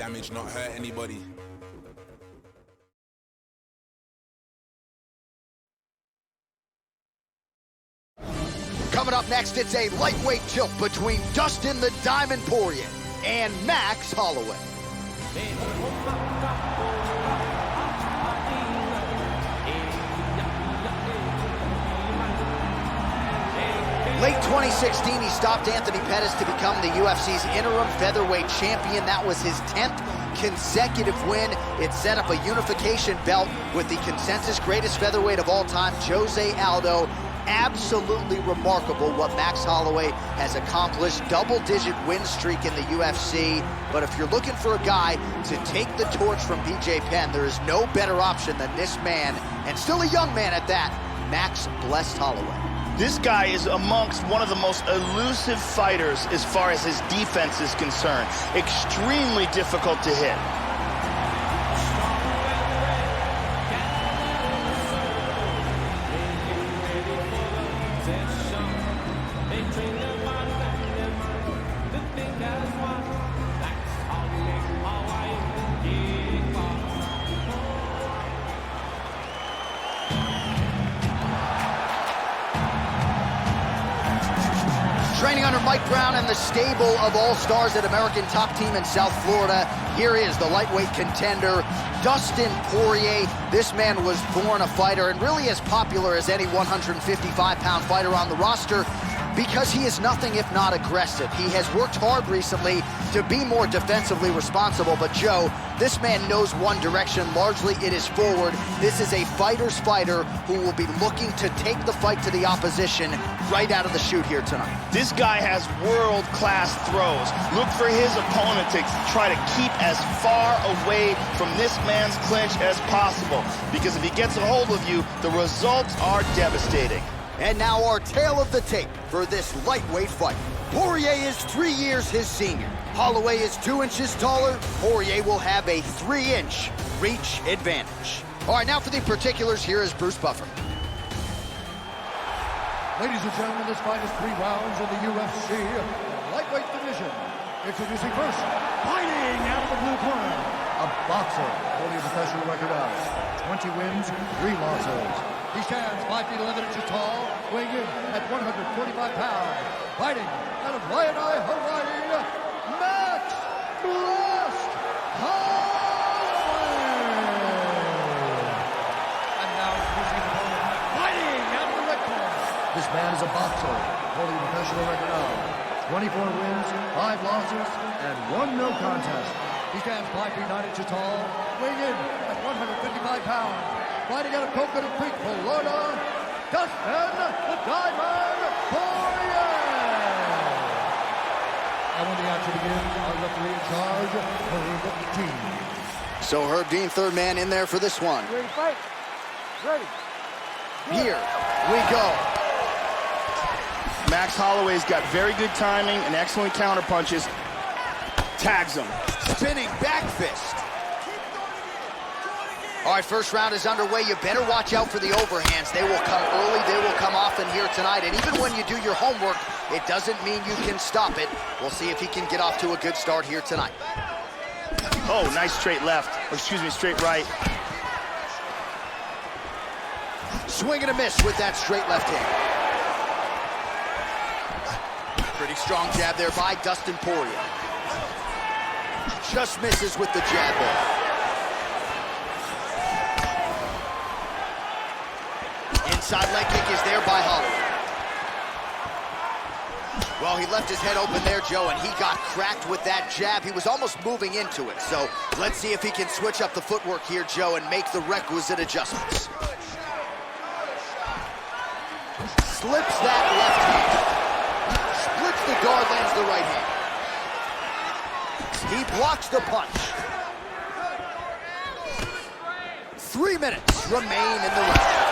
damage, not hurt anybody. Coming up next, it's a lightweight tilt between Dustin the Diamond Poirier and Max Holloway. Late 2016, he stopped Anthony Pettis to become the UFC's interim featherweight champion. That was his 10th consecutive win. It set up a unification belt with the consensus greatest featherweight of all time, Jose Aldo. Absolutely remarkable what Max Holloway has accomplished. Double-digit win streak in the UFC. But if you're looking for a guy to take the torch from BJ Penn, there is no better option than this man, and still a young man at that, Max Blessed Holloway. This guy is amongst one of the most elusive fighters as far as his defense is concerned. Extremely difficult to hit. Training under Mike Brown and the stable of all-stars at American Top Team in South Florida. Here is the lightweight contender, Dustin Poirier. This man was born a fighter and really as popular as any 155-pound fighter on the roster because he is nothing if not aggressive. He has worked hard recently to be more defensively responsible, but Joe, this man knows one direction. Largely it is forward. This is a fighter's fighter who will be looking to take the fight to the opposition right out of the chute here tonight. This guy has world-class throws. Look for his opponent to try to keep as far away from this man's clinch as possible, because if he gets a hold of you, the results are devastating. And now our tale of the tape for this lightweight fight. Poirier is 3 years his senior. Holloway is 2 inches taller. Poirier will have a 3-inch reach advantage. All right, now for the particulars, here is Bruce Buffer. Ladies and gentlemen, this fight is 3 rounds in the UFC lightweight division. Introducing first, fighting out of the blue corner, a boxer holding a professional record of 20 wins, 3 losses. He stands 5 feet 11 inches tall, weighing in at 145 pounds. Fighting out of Waianae, Hawaii, Max Blessed Holloway. And now introducing his opponent, fighting out of the red corner. This man is a boxer holding a professional record of 24 wins, 5 losses, and 1 no contest. He stands 5 feet 9 inches tall, weighing in at 155 pounds. Fighting out of Coconut Creek, Florida, Dustin the Diamond Poirier. And when the action begins, our referee in charge, Herb Dean. So Herb Dean, third man in there for this one. Ready to fight? Ready. Here we go. Max Holloway's got very good timing and excellent counter punches. Tags him. Spinning back fist. All right, first round is underway. You better watch out for the overhands. They will come early. They will come often here tonight. And even when you do your homework, it doesn't mean you can stop it. We'll see if he can get off to a good start here tonight. Oh, nice straight left. Or excuse me, straight right. Swing and a miss with that straight left hand. Pretty strong jab there by Dustin Poirier. Just misses with the jab there. Inside leg kick is there by Holloway. Well, he left his head open there, Joe, and he got cracked with that jab. He was almost moving into it. So let's see if he can switch up the footwork here, Joe, and make the requisite adjustments. Slips that left hand. Splits the guard, lands the right hand. He blocks the punch. 3 minutes remain in the round.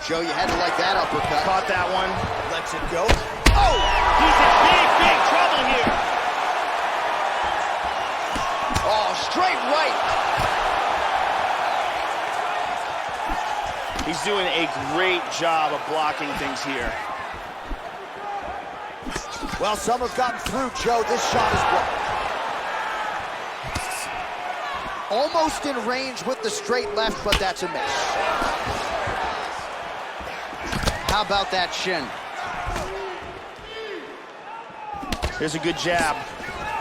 Joe, you had to like that uppercut. Caught that one. Lets it go. Oh! He's in big, big trouble here. Oh, straight right. He's doing a great job of blocking things here. Well, some have gotten through, Joe. This shot is blocked. Almost in range with the straight left, but that's a miss. How about that shin? Here's a good jab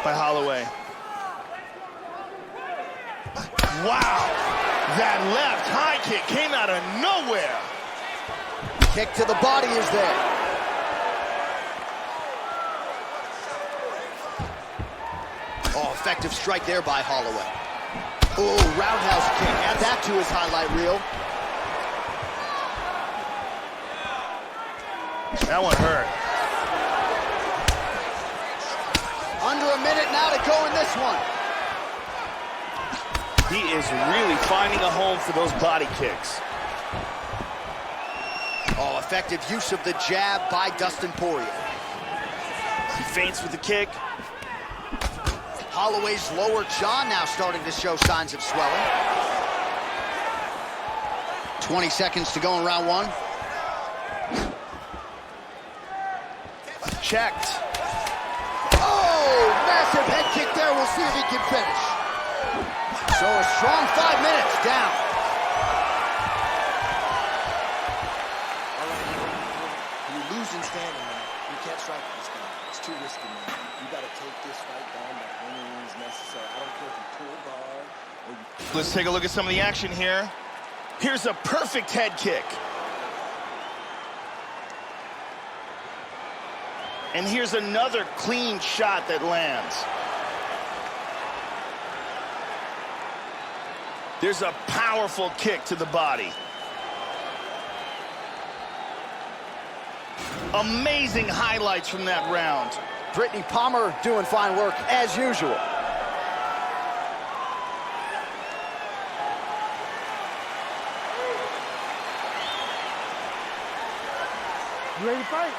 by Holloway. Wow! That left high kick came out of nowhere. Kick to the body is there. Oh, effective strike there by Holloway. Oh, roundhouse kick. Add that to his highlight reel. That one hurt. Under a minute now to go in this one. He is really finding a home for those body kicks. Oh, effective use of the jab by Dustin Poirier. He feints with the kick. Holloway's lower jaw now starting to show signs of swelling. 20 seconds to go in round one. Checked. Oh, massive head kick there. We'll see if he can finish. So a strong 5 minutes down. You lose in standing, man. You can't strike this guy. It's too risky, man. You got to take this fight down by any means necessary. I don't care if you pull guard or you... Let's take a look at some of the action here. Here's a perfect head kick. And here's another clean shot that lands. There's a powerful kick to the body. Amazing highlights from that round. Brittany Palmer doing fine work as usual. You ready to fight?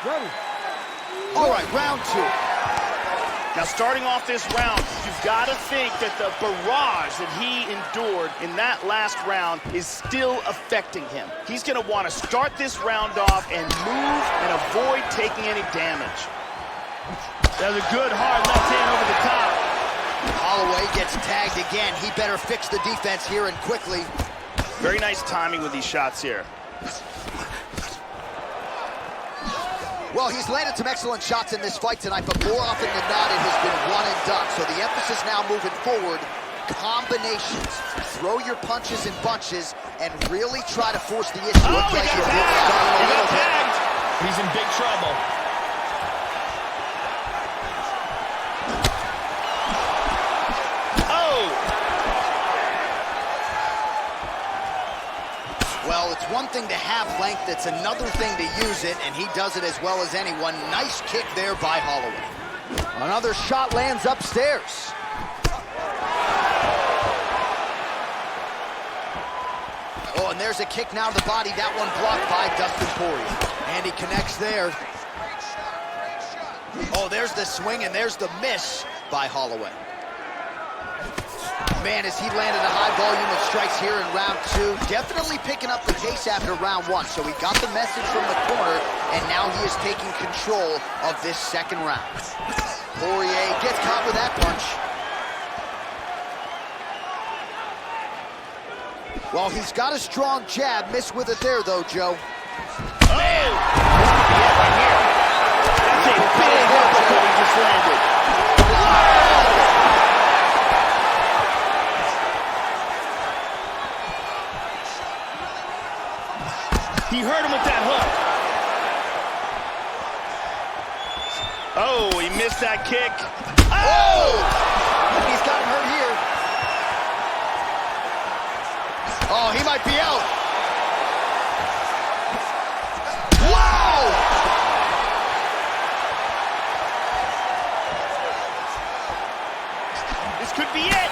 Ready. All right, round two. Now, starting off this round, you've got to think that the barrage that he endured in that last round is still affecting him. He's going to want to start this round off and move and avoid taking any damage. That's a good, hard left hand over the top. Holloway gets tagged again. He better fix the defense here and quickly. Very nice timing with these shots here. Well, he's landed some excellent shots in this fight tonight, but more often than not, it has been one and done. So the emphasis now moving forward, combinations. Throw your punches in bunches and really try to force the issue. Oh, he got tagged. He's in big trouble. Well, it's one thing to have length, it's another thing to use it, and he does it as well as anyone. Nice kick there by Holloway. Another shot lands upstairs. Oh, and there's a kick now to the body. That one blocked by Dustin Poirier. And he connects there. Oh, there's the swing, and there's the miss by Holloway. Man, as he landed a high volume of strikes here in round two, definitely picking up the pace after round one. So he got the message from the corner, and now he is taking control of this second round. Poirier gets caught with that punch. Well, he's got a strong jab. Missed with it there, though, Joe. Man, this could be it right here. That's a big uppercut he just landed. He hurt him with that hook. Oh, he missed that kick. Oh! He's gotten hurt here. Oh, he might be out. Wow! This could be it.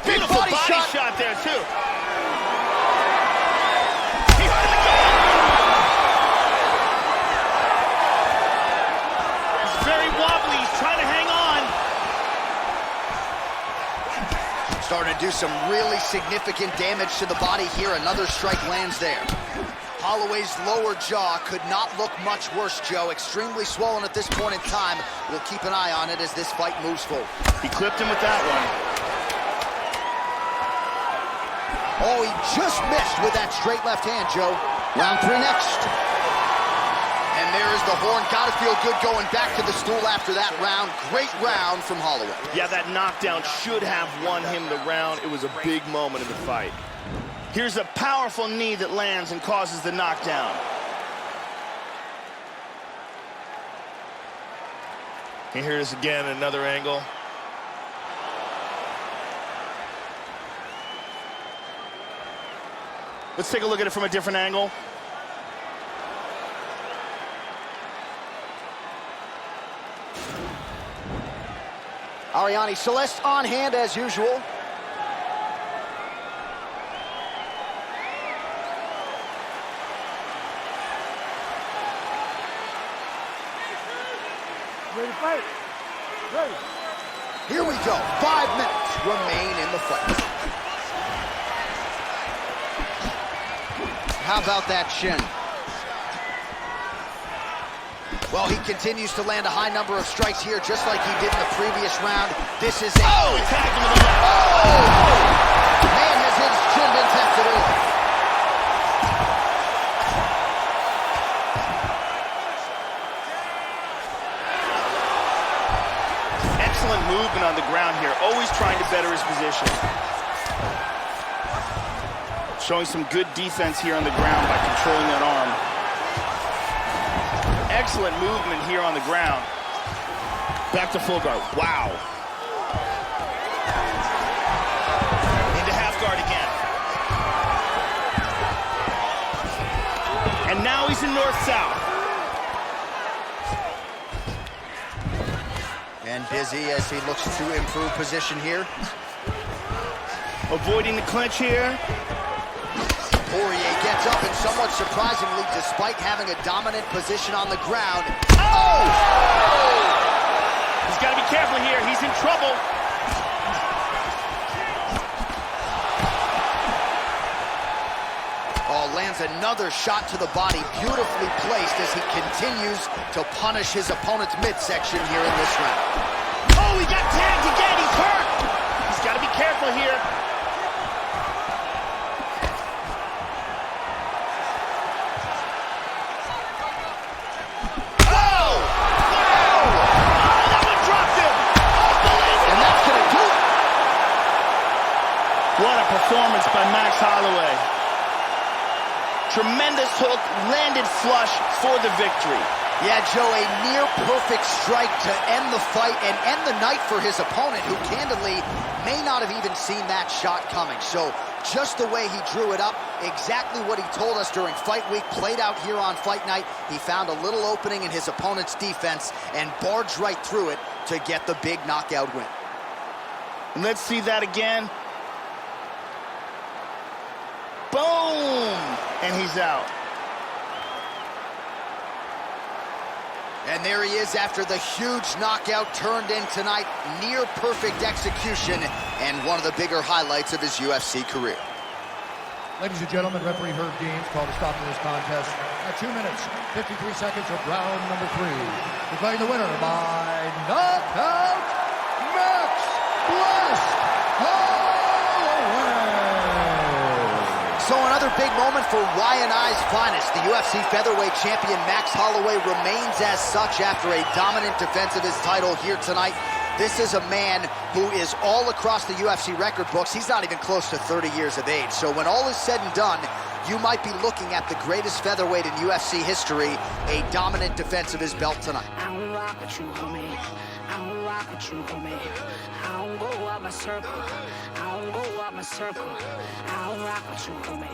Beautiful body shot there, too. He hurt him again. He's very wobbly. He's trying to hang on. Starting to do some really significant damage to the body here. Another strike lands there. Holloway's lower jaw could not look much worse, Joe. Extremely swollen at this point in time. We'll keep an eye on it as this fight moves forward. He clipped him with that one. Oh, he just missed with that straight left hand, Joe. Round 3 next. And there is the horn. Gotta feel good going back to the stool after that round. Great round from Holloway. Yeah, that knockdown should have won him the round. It was a big moment in the fight. Here's a powerful knee that lands and causes the knockdown. And here it is again, another angle. Let's take a look at it from a different angle. Ariane Celeste on hand as usual. Ready to fight? Ready. Here we go. 5 minutes remain in the fight. How about that shin? Well, he continues to land a high number of strikes here, just like he did in the previous round. This is a... Oh, he tagged him with a left. Oh! Man, has his chin been tested early. Excellent movement on the ground here, always trying to better his position. Showing some good defense here on the ground by controlling that arm. Excellent movement here on the ground. Back to full guard. Wow. Into half guard again. And now he's in north-south. And busy as he looks to improve position here. Avoiding the clinch here. Poirier gets up, and somewhat surprisingly, despite having a dominant position on the ground. Oh! He's got to be careful here. He's in trouble. Oh, lands another shot to the body, beautifully placed as he continues to punish his opponent's midsection here in this round. Oh, he got tagged again. He's hurt. He's got to be careful here. What a performance by Max Holloway. Tremendous hook, landed flush for the victory. Yeah, Joe, a near-perfect strike to end the fight and end the night for his opponent, who candidly may not have even seen that shot coming. So just the way he drew it up, exactly what he told us during fight week, played out here on fight night. He found a little opening in his opponent's defense and barged right through it to get the big knockout win. And let's see that again. Boom! And he's out. And there he is after the huge knockout turned in tonight. Near perfect execution and one of the bigger highlights of his UFC career. Ladies and gentlemen, referee Herb Deans called a stop to this contest at 2 minutes, 53 seconds of round number 3. Declaring the winner by knockout, Max Blast Holloway. So another big moment for Y&I's finest. The UFC featherweight champion Max Holloway remains as such after a dominant defense of his title here tonight. This is a man who is all across the UFC record books. He's not even close to 30 years of age. So when all is said and done, you might be looking at the greatest featherweight in UFC history, a dominant defense of his belt tonight. I don't rock with you, homie. I don't rock with you, homie. I don't go out my circle. I don't go out my circle. I don't rock with you, homie.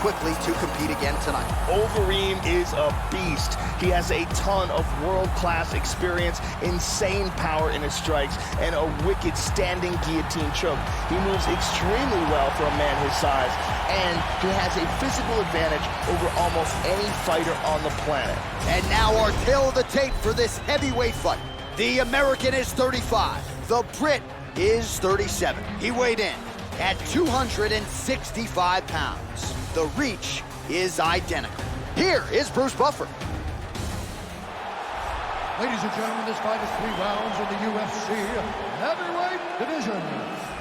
quickly to compete again tonight. Overeem is a beast. He has a ton of world-class experience, insane power in his strikes, and a wicked standing guillotine choke. He moves extremely well for a man his size, and he has a physical advantage over almost any fighter on the planet. And now our tale of the tape for this heavyweight fight. The American is 35. The Brit is 37. He weighed in at 265 pounds. The reach is identical. Here is Bruce Buffer. Ladies and gentlemen, this fight is 3 rounds in the UFC heavyweight division.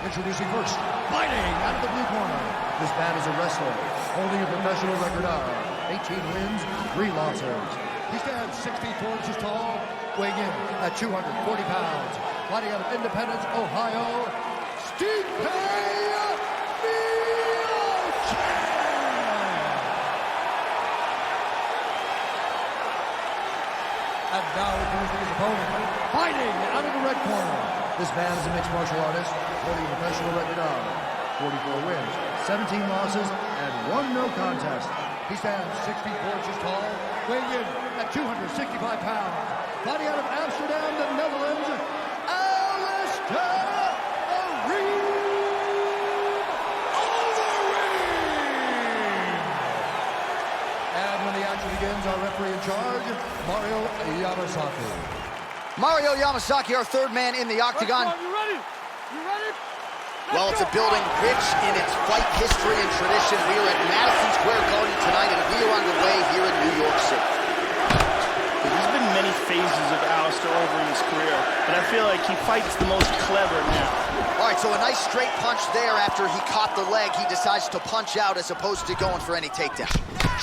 Introducing first, fighting out of the blue corner. This man is a wrestler, holding a professional record of 18 wins, 3 losses. He stands 64 inches tall, weighing in at 240 pounds. Fighting out of Independence, Ohio, Stipe Miocic. And now introducing his opponent, fighting out of the red corner. This man is a mixed martial artist, holding a professional record of 44 wins, 17 losses, and 1 no contest. He stands 64 inches tall, weighing in at 265 pounds. Fighting out of Amsterdam, the Netherlands, and when the action begins, our referee in charge, Mario Yamasaki. Mario Yamasaki, our third man in the octagon. You ready? You ready? Well, it's a building rich in its fight history and tradition. We are at Madison Square Garden tonight, and we are underway here in New York City. There's been many phases of Alistair Overeem's career, but I feel like he fights the most clever now. All right, so a nice straight punch there after he caught the leg. He decides to punch out as opposed to going for any takedown.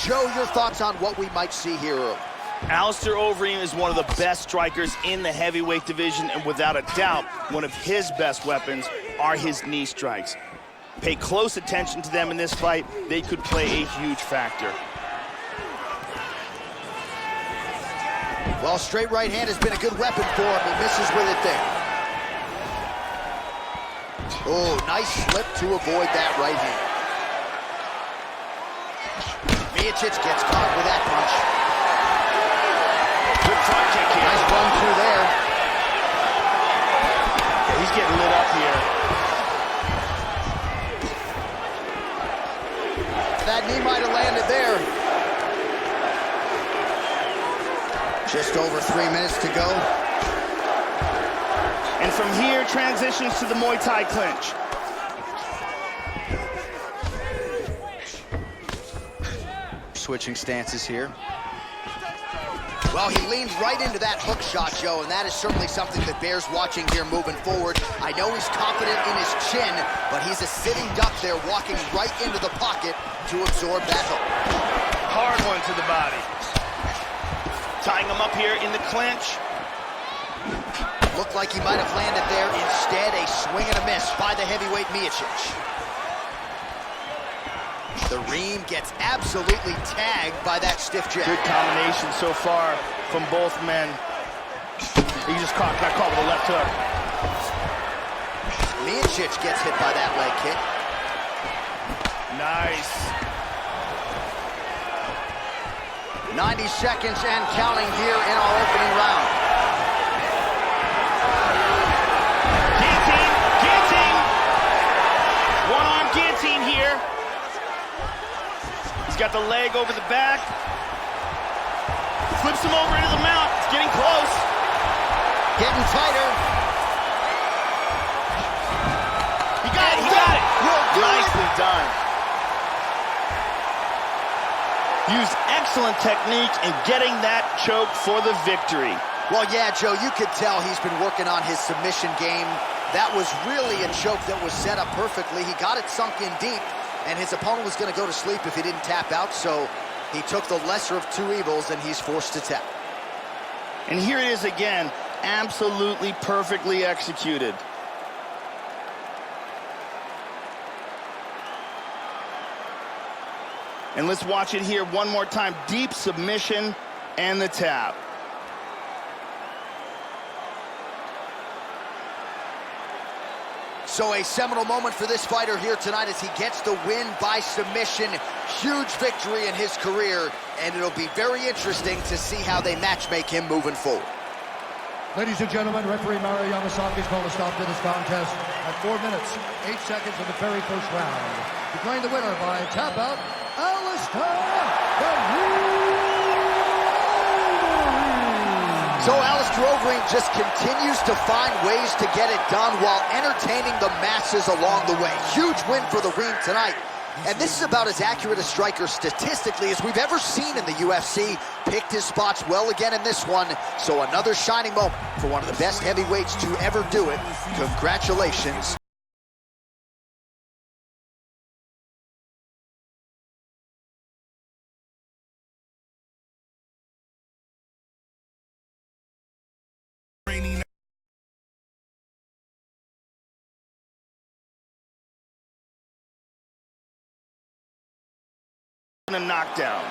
Joe, your thoughts on what we might see here early? Alistair Overeem is one of the best strikers in the heavyweight division, and without a doubt, one of his best weapons are his knee strikes. Pay close attention to them in this fight. They could play a huge factor. Well, straight right hand has been a good weapon for him. He misses with it there. Oh, nice slip to avoid that right hand. Miocic gets caught with that punch. Good front kick here. Nice run through there. He's getting lit up here. That knee might have landed there. Just over 3 minutes to go. And from here, transitions to the Muay Thai clinch. Switching stances here. Well, he leaned right into that hook shot, Joe, and that is certainly something that bears watching here moving forward. I know he's confident in his chin, but he's a sitting duck there, walking right into the pocket to absorb that hook. Hard one to the body. Tying him up here in the clinch. Looked like he might have landed there. Instead, a swing and a miss by the heavyweight Miocic. The Reem gets absolutely tagged by that stiff jab. Good combination so far from both men. He just got caught with a left hook. Miocic gets hit by that leg kick. Nice. 90 seconds and counting here in our opening round. Guillotine, guillotine. One-arm guillotine here. He's got the leg over the back. Flips him over into the mount. It's getting close. Getting tighter. He got it, he got it. Nicely done. Used excellent technique in getting that choke for the victory. Well, yeah, Joe, you could tell he's been working on his submission game. That was really a choke that was set up perfectly. He got it sunk in deep, and his opponent was going to go to sleep if he didn't tap out, so he took the lesser of 2 evils, and he's forced to tap. And here it is again, absolutely perfectly executed. And let's watch it here one more time. Deep submission and the tap. So a seminal moment for this fighter here tonight as he gets the win by submission. Huge victory in his career, and it'll be very interesting to see how they match-make him moving forward. Ladies and gentlemen, referee Mario Yamasaki has called a stop to this contest at 4 minutes, 8 seconds of the very first round. Declaring the winner by tap out, So Alistair Overeem just continues to find ways to get it done while entertaining the masses along the way. Huge win for the Reem tonight. And this is about as accurate a striker statistically as we've ever seen in the UFC. Picked his spots well again in this one. So another shining moment for one of the best heavyweights to ever do it. Congratulations. A knockdown.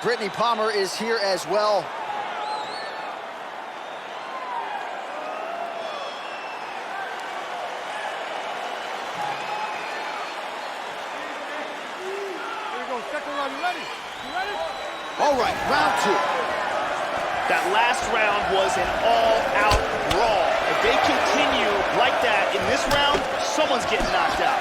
Brittany Palmer is here as well. Here we go, second round, you ready? You ready? All right, round two. That last round was an all-out brawl. If they continue like that in this round, someone's getting knocked out.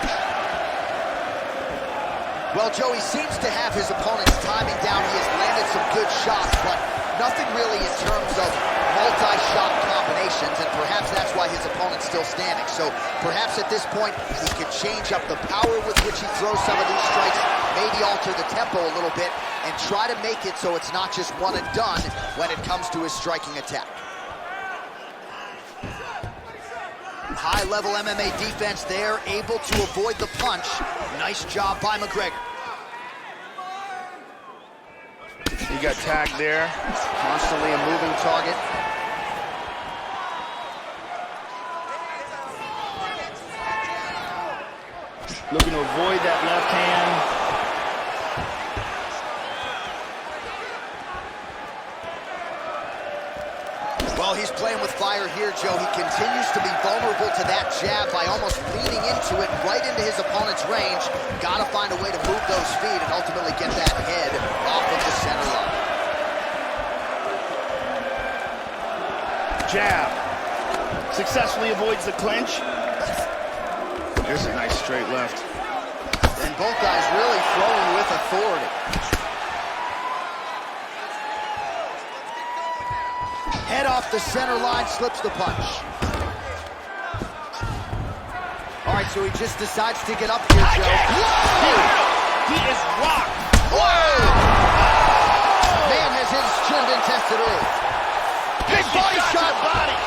Well, Joe, he seems to have his opponent's timing down. He has landed some good shots, but nothing really in terms of multi-shot combinations, and perhaps that's why his opponent's still standing. So perhaps at this point, he could change up the power with which he throws some of these strikes, maybe alter the tempo a little bit, and try to make it so it's not just one and done when it comes to his striking attack. High-level MMA defense there, able to avoid the punch. Nice job by McGregor. He got tagged there. Constantly a moving target. Looking to avoid that left hand. Well, he's playing with fire here, Joe. He continues to be vulnerable to that jab by almost leaning into it right into his opponent's range. Got to find a way to move those feet and ultimately get that head off of the center line. Jab. Successfully avoids the clinch. There's a nice straight left. And both guys really throwing with authority. Head off the center line, slips the punch. All right, so he just decides to get up here, Joe. Whoa! He is rocked. Whoa! Man, has his chin been tested early. Big body shot. Body.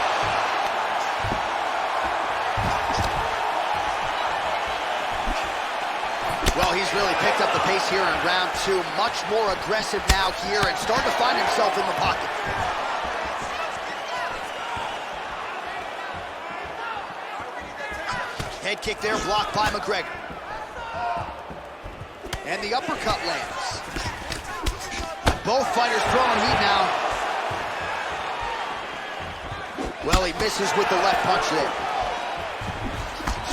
Well, he's really picked up the pace here in round two. Much more aggressive now here and starting to find himself in the pocket. Head kick there, blocked by McGregor. And the uppercut lands. Both fighters throwing heat now. Well, he misses with the left punch there.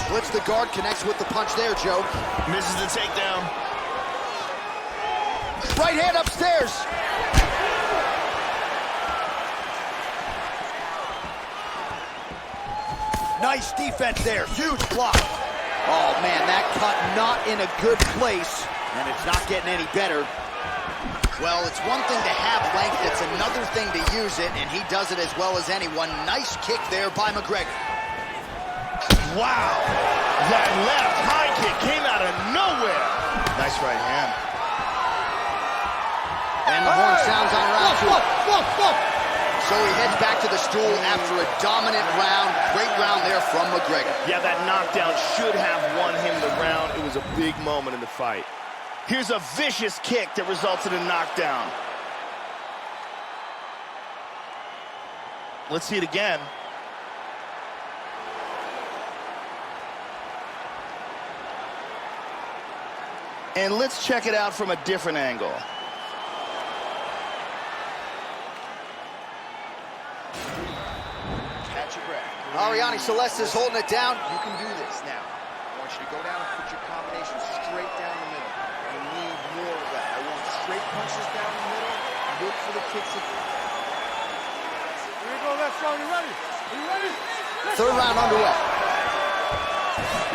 Splits the guard, connects with the punch there, Joe. Misses the takedown. Right hand upstairs. Nice defense there, huge block. Oh man, that cut not in a good place, and it's not getting any better. Well, it's one thing to have length, it's another thing to use it, and he does it as well as anyone. Nice kick there by McGregor. Wow, that left high kick came out of nowhere. Nice right hand. And the horn sounds on round two. So he heads back to the stool after a dominant round. Great round there from McGregor. Yeah, that knockdown should have won him the round. It was a big moment in the fight. Here's a vicious kick that results in a knockdown. Let's see it again. And let's check it out from a different angle. Mariani Celeste is holding it down. You can do this now. I want you to go down and put your combination straight down the middle. I need more of that. I want straight punches down the middle. Look for the kicks. Here you go, left strong. You ready? You ready? Third round underway.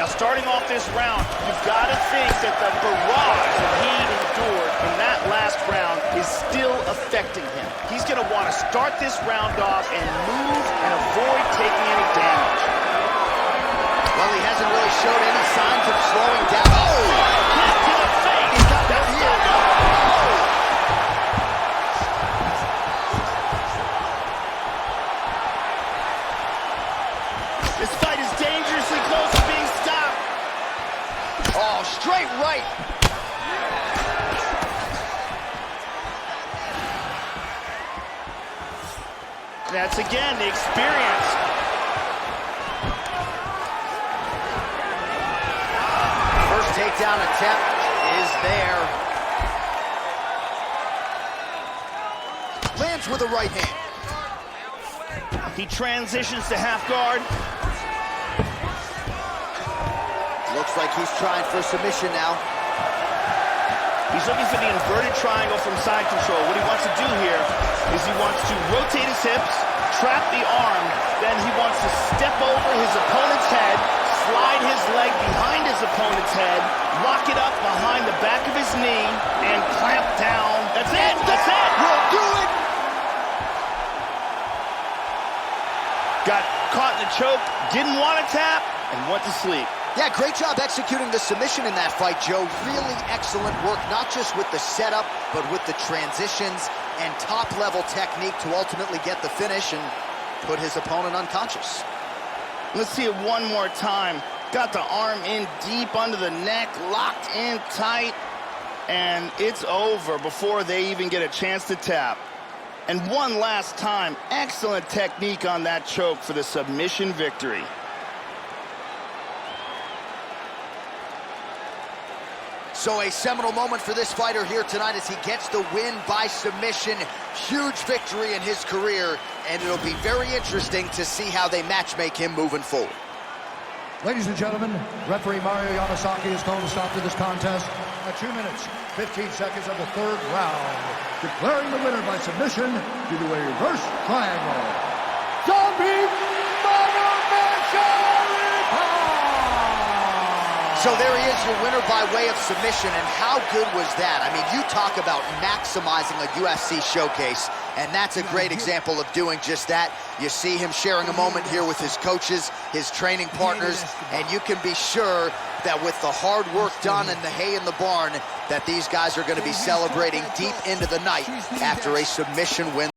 Now, starting off this round, you've got to think that the barrage that he endured in that last round is still affecting him. He's going to want to start this round off and move and avoid taking any damage. Well, he hasn't really showed any signs of slowing down. Oh! Kick to the face. He's got That's here. not good. This fight is dangerously close to being stopped. Oh, straight right. That's again the experience. First takedown attempt is there. Lands with a right hand. He transitions to half guard. Looks like he's trying for a submission now. He's looking for the inverted triangle from side control. What he wants to do here is he wants to rotate his hips, trap the arm, then he wants to step over his opponent's head, slide his leg behind his opponent's head, lock it up behind the back of his knee, and clamp down. That's it! That's it! We'll do it! Got caught in the choke, didn't want to tap, and went to sleep. Yeah, great job executing the submission in that fight, Joe. Really excellent work, not just with the setup, but with the transitions and top-level technique to ultimately get the finish and put his opponent unconscious. Let's see it one more time. Got the arm in deep under the neck, locked in tight, and it's over before they even get a chance to tap. And one last time, excellent technique on that choke for the submission victory. So a seminal moment for this fighter here tonight as he gets the win by submission. Huge victory in his career, and it'll be very interesting to see how they matchmake him moving forward. Ladies and gentlemen, referee Mario Yamasaki has called a stop to this contest at 2 minutes, 15 seconds of the third round, declaring the winner by submission due to a reverse triangle. Zombie So there he is, your winner by way of submission, and how good was that? I mean, you talk about maximizing a UFC showcase, and that's a great example of doing just that. You see him sharing a moment here with his coaches, his training partners, and you can be sure that with the hard work done and the hay in the barn, that these guys are going to be celebrating deep into the night after a submission win.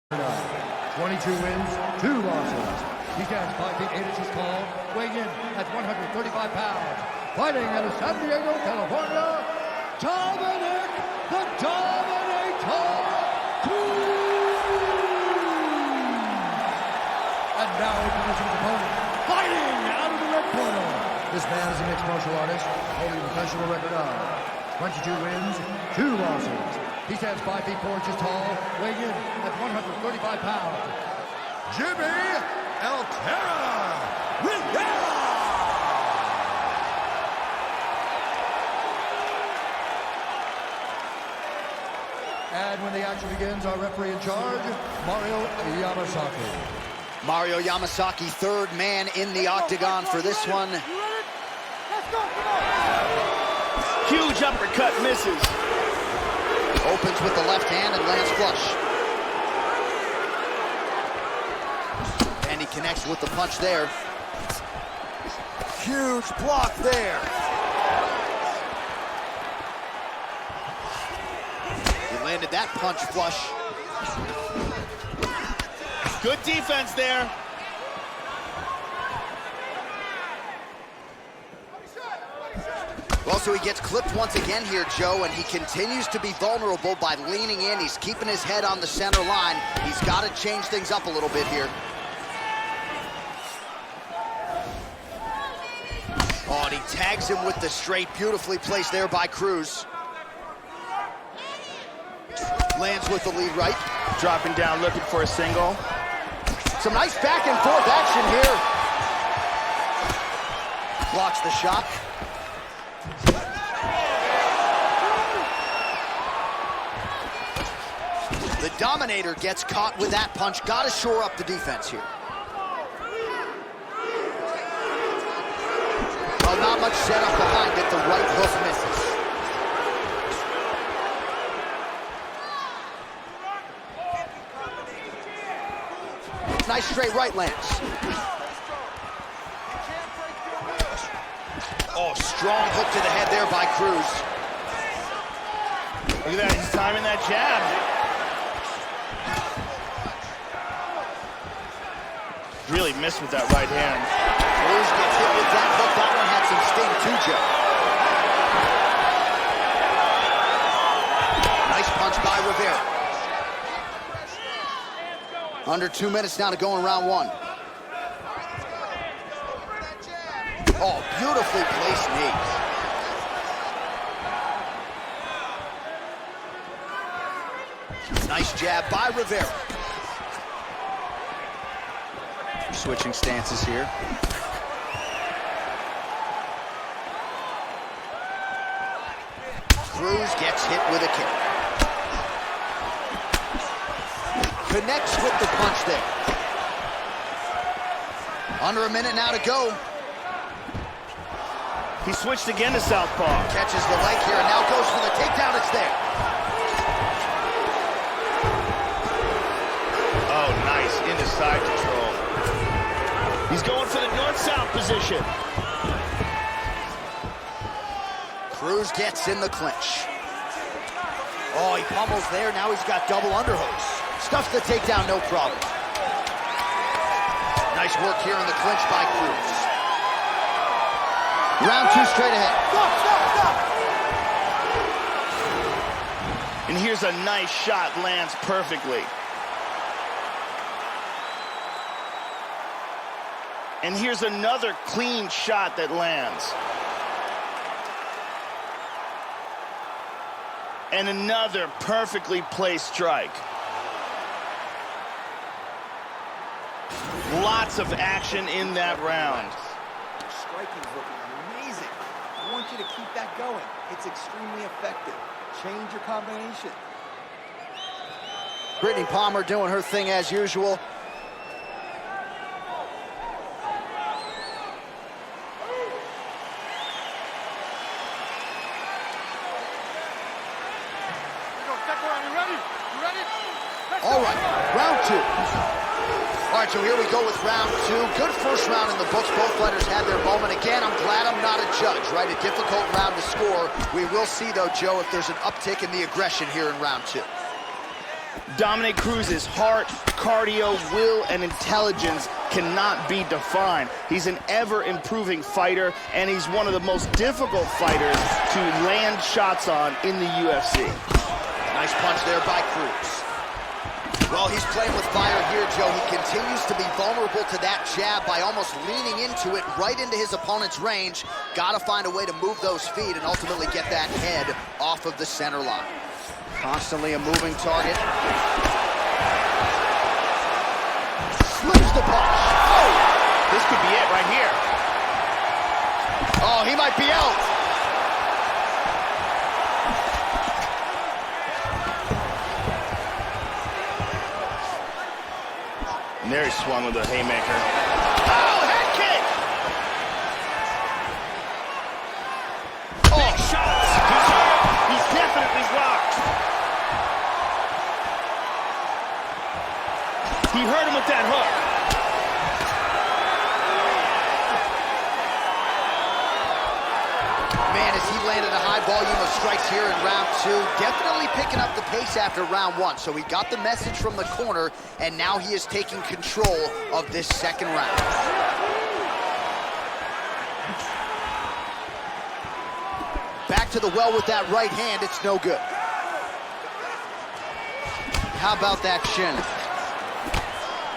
22 wins, 2 losses. He stands 5 feet 8 inches tall, weighing in at 135 pounds. Fighting out of San Diego, California, Dominic the Dominator Cruz! And now introducing his opponent, fighting out of the red corner. This man is a mixed martial artist, holding a professional record of 22 wins, 2 losses. He stands 5 feet 4 inches tall, weighing in at 135 pounds. Jimmy El Terra Rivera! And when the action begins, our referee in charge, Mario Yamasaki. Mario Yamasaki, third man in the octagon for this one. Huge uppercut misses. Opens with the left hand and lands flush. And he connects with the punch there. Huge block there. He landed that punch flush. Good defense there. Well, so he gets clipped once again here, Joe, and he continues to be vulnerable by leaning in. He's keeping his head on the center line. He's got to change things up a little bit here. Oh, and he tags him with the straight. Beautifully placed there by Cruz. Lands with the lead right. Dropping down, looking for a single. Some nice back and forth action here. Blocks the shot. The Dominator gets caught with that punch. Got to shore up the defense here. Well, not much setup behind it. The right hook misses. Nice straight right lands. Oh, strong hook to the head there by Cruz. Look at that, he's timing that jab. Really missed with that right hand. Cruz gets hit with that hook. That one had some sting too, Joe. Nice punch by Rivera. Under 2 minutes now to go in round one. Oh, beautifully placed knee. Nice jab by Rivera. Switching stances here. Cruz gets hit with a kick. Connects with the punch there. Under a minute now to go. He switched again to southpaw. Catches the leg here and now goes for the takedown. It's there. Oh, nice. Into side control. He's going for the north-south position. Cruz gets in the clinch. Oh, he pummels there. Now he's got double underhooks. Stuffs the takedown, no problem. Nice work here in the clinch by Cruz. Round two straight ahead. Stop. And here's a nice shot, lands perfectly. And here's another clean shot that lands. And another perfectly placed strike. Lots of action in that round. Striking's looking amazing. I want you to keep that going. It's extremely effective. Change your combination. Brittany Palmer doing her thing as usual. All right, round two. All right, so here we go with round two. Good first round in the books. Both fighters had their moment. Again, I'm glad I'm not a judge, right? A difficult round to score. We will see, though, Joe, if there's an uptick in the aggression here in round two. Dominick Cruz's heart, cardio, will, and intelligence cannot be defined. He's an ever-improving fighter, and he's one of the most difficult fighters to land shots on in the UFC. Nice punch there by Cruz. Well, he's playing with fire here, Joe. He continues to be vulnerable to that jab by almost leaning into it right into his opponent's range. Got to find a way to move those feet and ultimately get that head off of the center line. Constantly a moving target. Slips the punch. Oh! This could be it right here. Oh, he might be out. And there he swung with a haymaker. Oh, head kick! Big shots! He's hurt. He's definitely rocked. He hurt him with that hook. Man, as he landed a high volume of strikes here in round 2, definitely picking up the pace after round 1. So he got the message from the corner, and now he is taking control of this second round. Back to the well with that right hand, it's no good. How about that shin?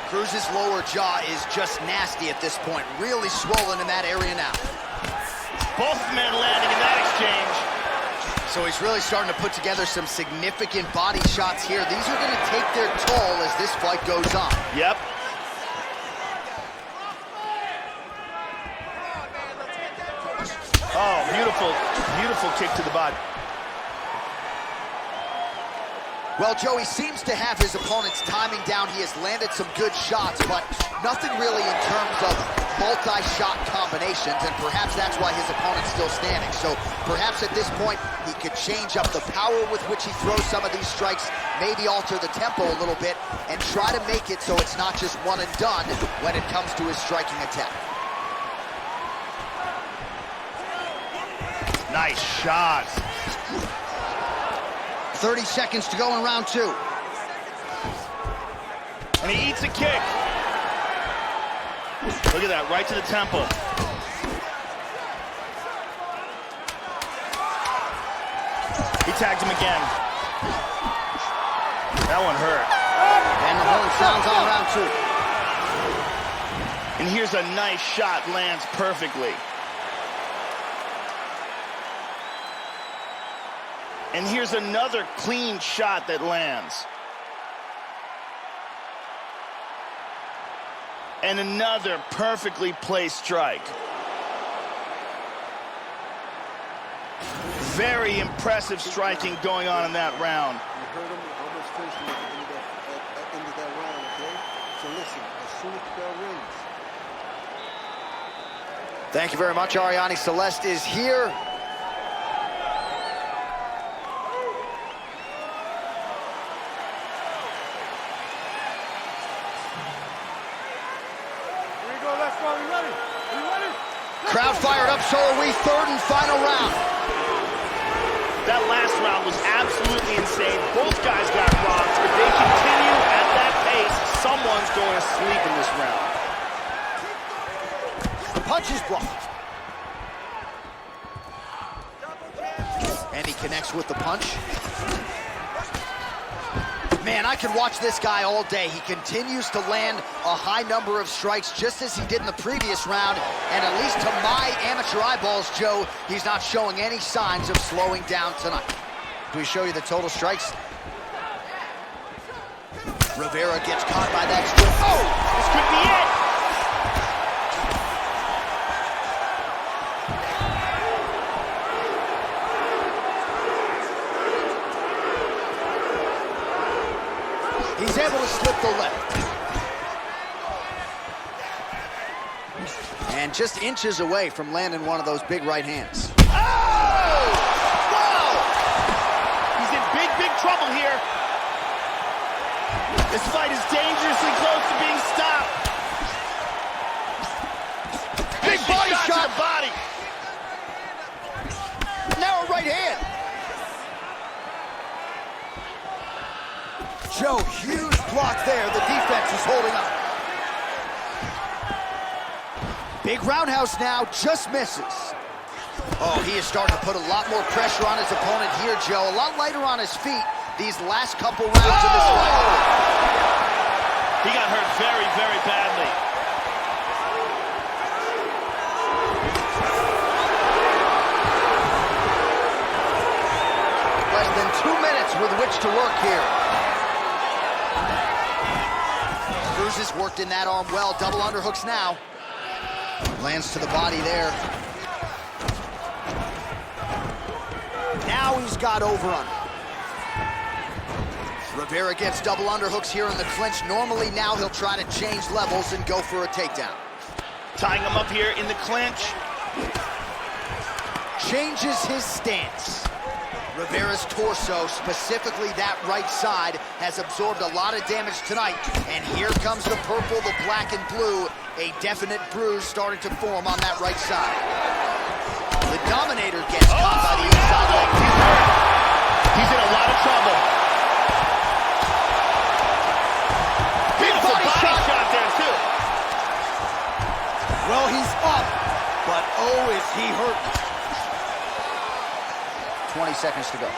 Cruz's lower jaw is just nasty at this point, really swollen in that area now. Both men landing in that exchange. So he's really starting to put together some significant body shots here. These are going to take their toll as this fight goes on. Yep. Oh, beautiful, beautiful kick to the body. Well, Joe, he seems to have his opponent's timing down. He has landed some good shots, but nothing really in terms of multi-shot combinations, and perhaps that's why his opponent's still standing. So perhaps at this point, he could change up the power with which he throws some of these strikes, maybe alter the tempo a little bit, and try to make it so it's not just one and done when it comes to his striking attack. Nice shots. 30 seconds to go in round 2. And he eats a kick. Look at that, right to the temple. He tagged him again. That one hurt. And the horn sounds on round 2. And here's a nice shot, lands perfectly. And here's another clean shot that lands. And another perfectly placed strike. Very impressive striking going on in that round. You heard him, almost finished him at the end of that round, okay? So listen, as soon as the bell rings. Thank you very much. Ariane Celeste is here. Crowd fired up, so are we. Third and final round. That last round was absolutely insane. Both guys got rocked. If they continue at that pace, someone's going to sleep in this round. The punch is blocked. And he connects with the punch. Man, I could watch this guy all day. He continues to land a high number of strikes just as he did in the previous round. And at least to my amateur eyeballs, Joe, he's not showing any signs of slowing down tonight. Do we show you the total strikes? Rivera gets caught by that strike. Oh, this could be it. He's able to slip the left. And just inches away from landing one of those big right hands. Oh! Wow! He's in big, big trouble here. This fight is dangerously close to being stopped. Big body shot. To the body. Now a right hand. Joe, he's holding up. Big roundhouse now, just misses. Oh, he is starting to put a lot more pressure on his opponent here, Joe. A lot lighter on his feet these last couple rounds of this fight. He got hurt very, very badly. Less than 2 minutes with which to work here. Cruz has worked in that arm well. Double underhooks now. Lands to the body there. Now he's got over under. Rivera gets double underhooks here in the clinch. Normally now he'll try to change levels and go for a takedown. Tying him up here in the clinch. Changes his stance. Rivera's torso, specifically that right side, has absorbed a lot of damage tonight. And here comes the purple, the black, and blue. A definite bruise starting to form on that right side. The Dominator gets caught by the inside leg. He's in a lot of trouble. Beautiful body shot there, too. Well, he's up, but oh, is he hurt. 20 seconds to go.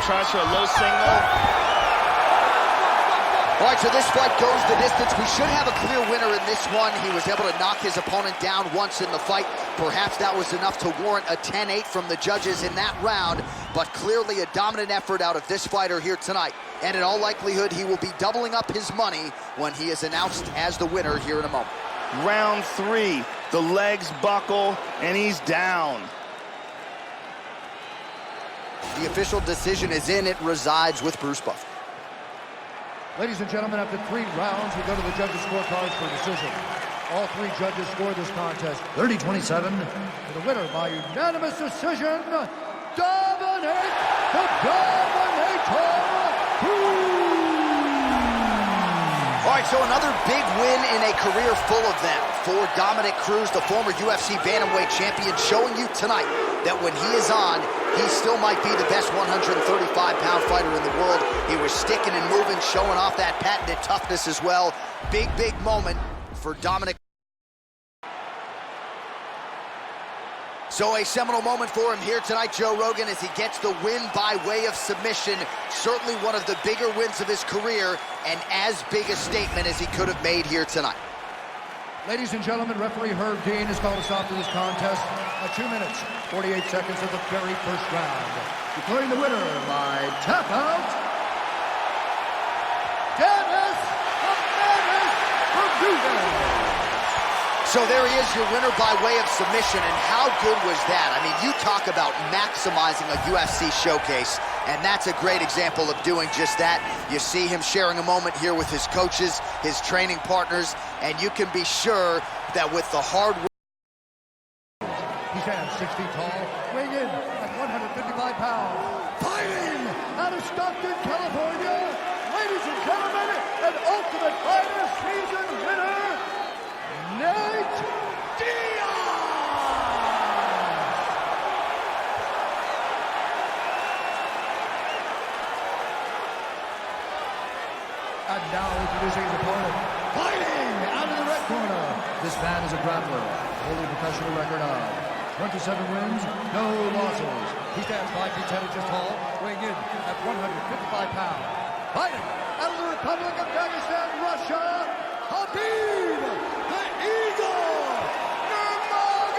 Tries for a low single. All right, so this fight goes the distance. We should have a clear winner in this one. He was able to knock his opponent down once in the fight. Perhaps that was enough to warrant a 10-8 from the judges in that round, but clearly a dominant effort out of this fighter here tonight. And in all likelihood, he will be doubling up his money when he is announced as the winner here in a moment. Round 3, the legs buckle, and he's down. The official decision is in. It resides with Bruce Buffer. Ladies and gentlemen, after 3 rounds, we go to the judges' scorecards for decision. All 3 judges scored this contest 30-27. For the winner by unanimous decision, Dominic the Dominator Cruz! All right, so another big win in a career full of them for Dominic Cruz, the former UFC bantamweight champion, showing you tonight that when he is on, he still might be the best 135-pound fighter in the world. He was sticking and moving, showing off that patented toughness as well. Big, big moment for Dominic. So a seminal moment for him here tonight, Joe Rogan, as he gets the win by way of submission. Certainly one of the bigger wins of his career, and as big a statement as he could have made here tonight. Ladies and gentlemen, referee Herb Dean has called a stop to this contest at 2 minutes, 48 seconds of the very first round. Declaring the winner by tap out, Dennis the Menace Bermudez. So there he is, your winner by way of submission, and how good was that? I mean, you talk about maximizing a UFC showcase, and that's a great example of doing just that. You see him sharing a moment here with his coaches, his training partners, and you can be sure that with the hard work. He stands 6 feet tall, weighing in at 155 pounds. Fighting out of Stockton, California, ladies and gentlemen, an Ultimate Fighter season winner, Nate Diaz! And now introducing his opponent, fighting out of the red corner. This man is a grappler, holding a professional record of 27 wins, no losses. He stands 5 feet 10 inches tall, weighing in at 155 pounds. Fighting out of the Republic of Dagestan, Russia, Khabib the Eagle Nurmagomedov!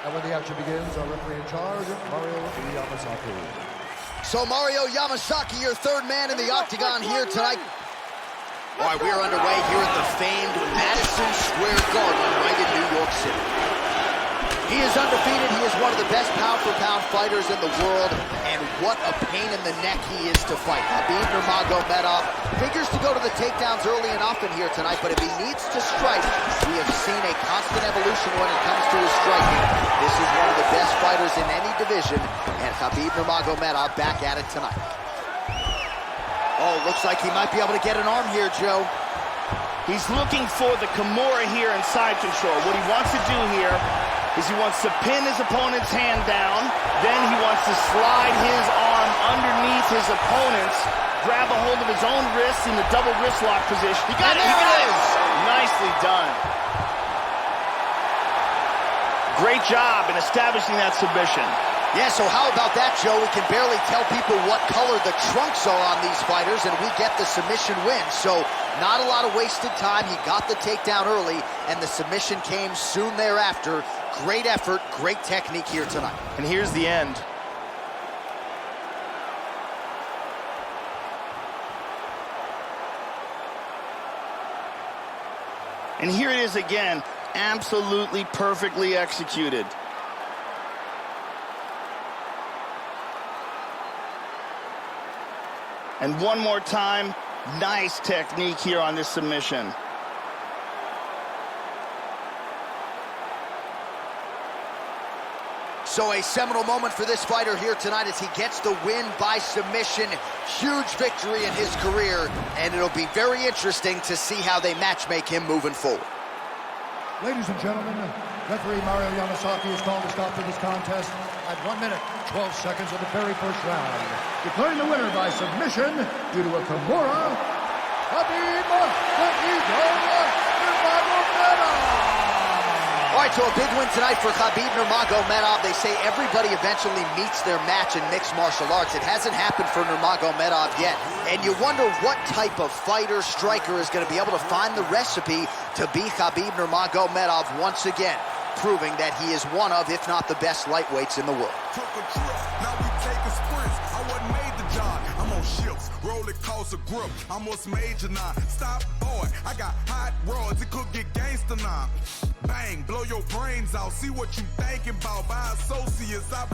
And when the action begins, our referee in charge, Mario Yamasaki. So Mario Yamasaki, your third man in the octagon here tonight. All right, we are underway here at the famed Madison Square Garden right in New York City. He is undefeated. He is one of the best pound-for-pound fighters in the world, and what a pain in the neck he is to fight. Khabib Nurmagomedov figures to go to the takedowns early and often here tonight, but if he needs to strike, we have seen a constant evolution when it comes to his striking. This is one of the best fighters in any division, and Khabib Nurmagomedov back at it tonight. Oh, looks like he might be able to get an arm here, Joe. He's looking for the Kimura here in side control. What he wants to do here is he wants to pin his opponent's hand down, then he wants to slide his arm underneath his opponent's, grab a hold of his own wrist in the double wrist lock position. He got it! He got it! Nicely done. Great job in establishing that submission. Yeah, so how about that, Joe? We can barely tell people what color the trunks are on these fighters, and we get the submission win. So not a lot of wasted time. He got the takedown early, and the submission came soon thereafter. Great effort, great technique here tonight. And here's the end. And here it is again, absolutely perfectly executed. And one more time, nice technique here on this submission. So a seminal moment for this fighter here tonight as he gets the win by submission. Huge victory in his career, and it'll be very interesting to see how they matchmake him moving forward. Ladies and gentlemen, referee Mario Yamasaki is called to stop to this contest at 1 minute, 12 seconds of the very first round. Declaring the winner by submission due to a Kimura, Khabib the Eagle Nurmagomedov. All right, so a big win tonight for Khabib Nurmagomedov. They say everybody eventually meets their match in mixed martial arts. It hasn't happened for Nurmagomedov yet, and you wonder what type of fighter, striker is going to be able to find the recipe to beat Khabib Nurmagomedov once again, proving that he is one of, if not the best lightweights in the world. Took a trip, now we taking sprints. I wasn't made to jog. I'm on ships, roll it cause a grip. I must major now. Stop, boy. I got hot rods. It could get gangster now. Bang, blow your brains out. See what you thinking about. By associates, I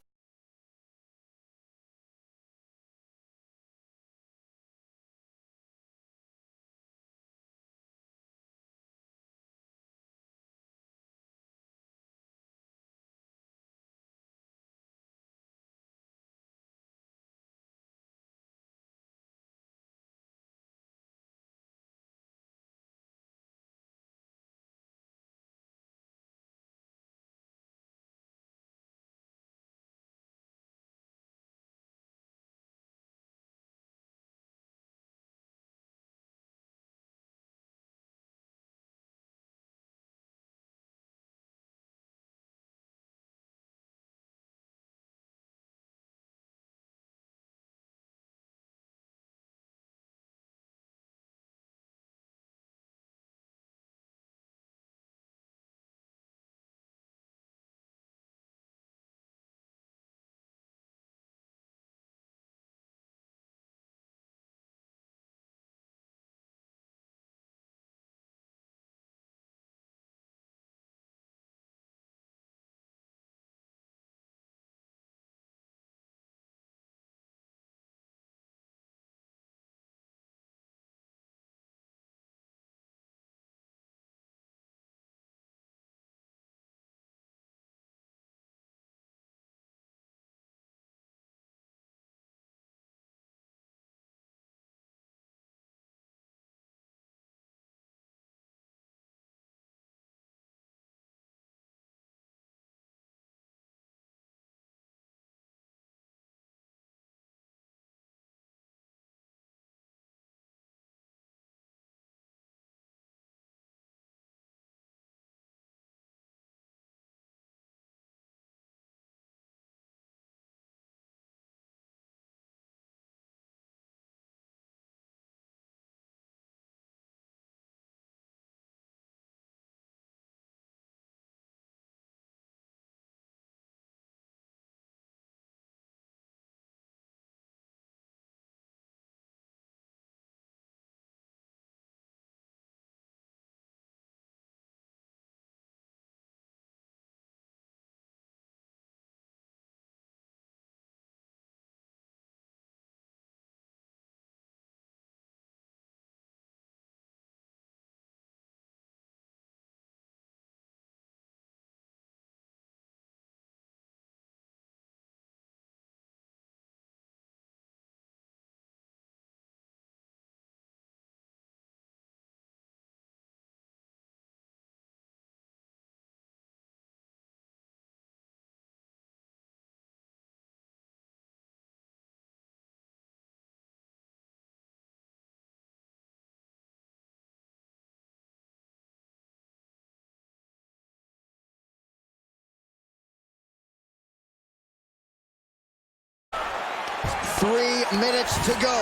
3 minutes to go.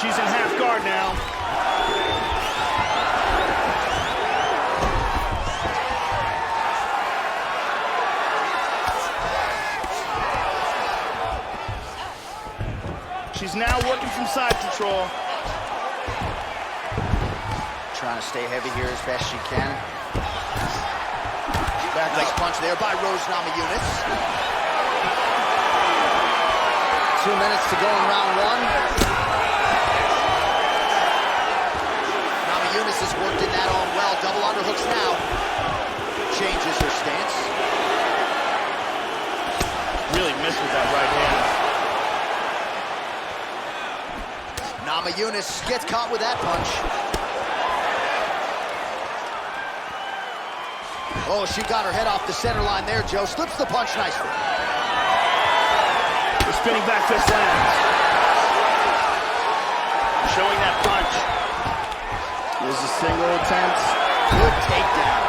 She's in half guard now. She's now working from side control. Trying to stay heavy here as best she can. Nice punch there by Rose Namajunas. 2 minutes to go in round one. Namajunas has worked in that arm well. Double underhooks now. Changes her stance. Really missed with that right hand. Namajunas gets caught with that punch. Oh, she got her head off the center line there, Joe. Slips the punch nicely. The spinning back fist lands. Showing that punch. There's a single attempt. Good takedown.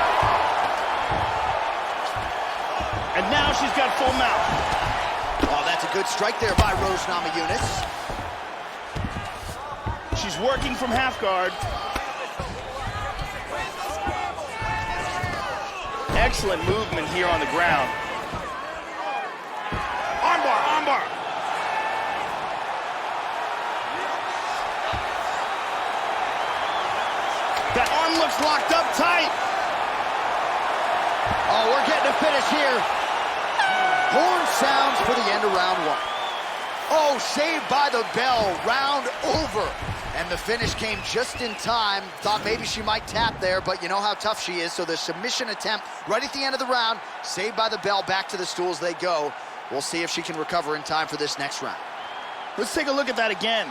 And now she's got full mount. Oh, that's a good strike there by Rose Namajunas. She's working from half guard. Excellent movement here on the ground. Armbar, armbar. That arm looks locked up tight. Oh, we're getting a finish here. Horn sounds for the end of round one. Oh, saved by the bell, round over. And the finish came just in time. Thought maybe she might tap there, but you know how tough she is. So the submission attempt right at the end of the round, saved by the bell, back to the stools they go. We'll see if she can recover in time for this next round. Let's take a look at that again.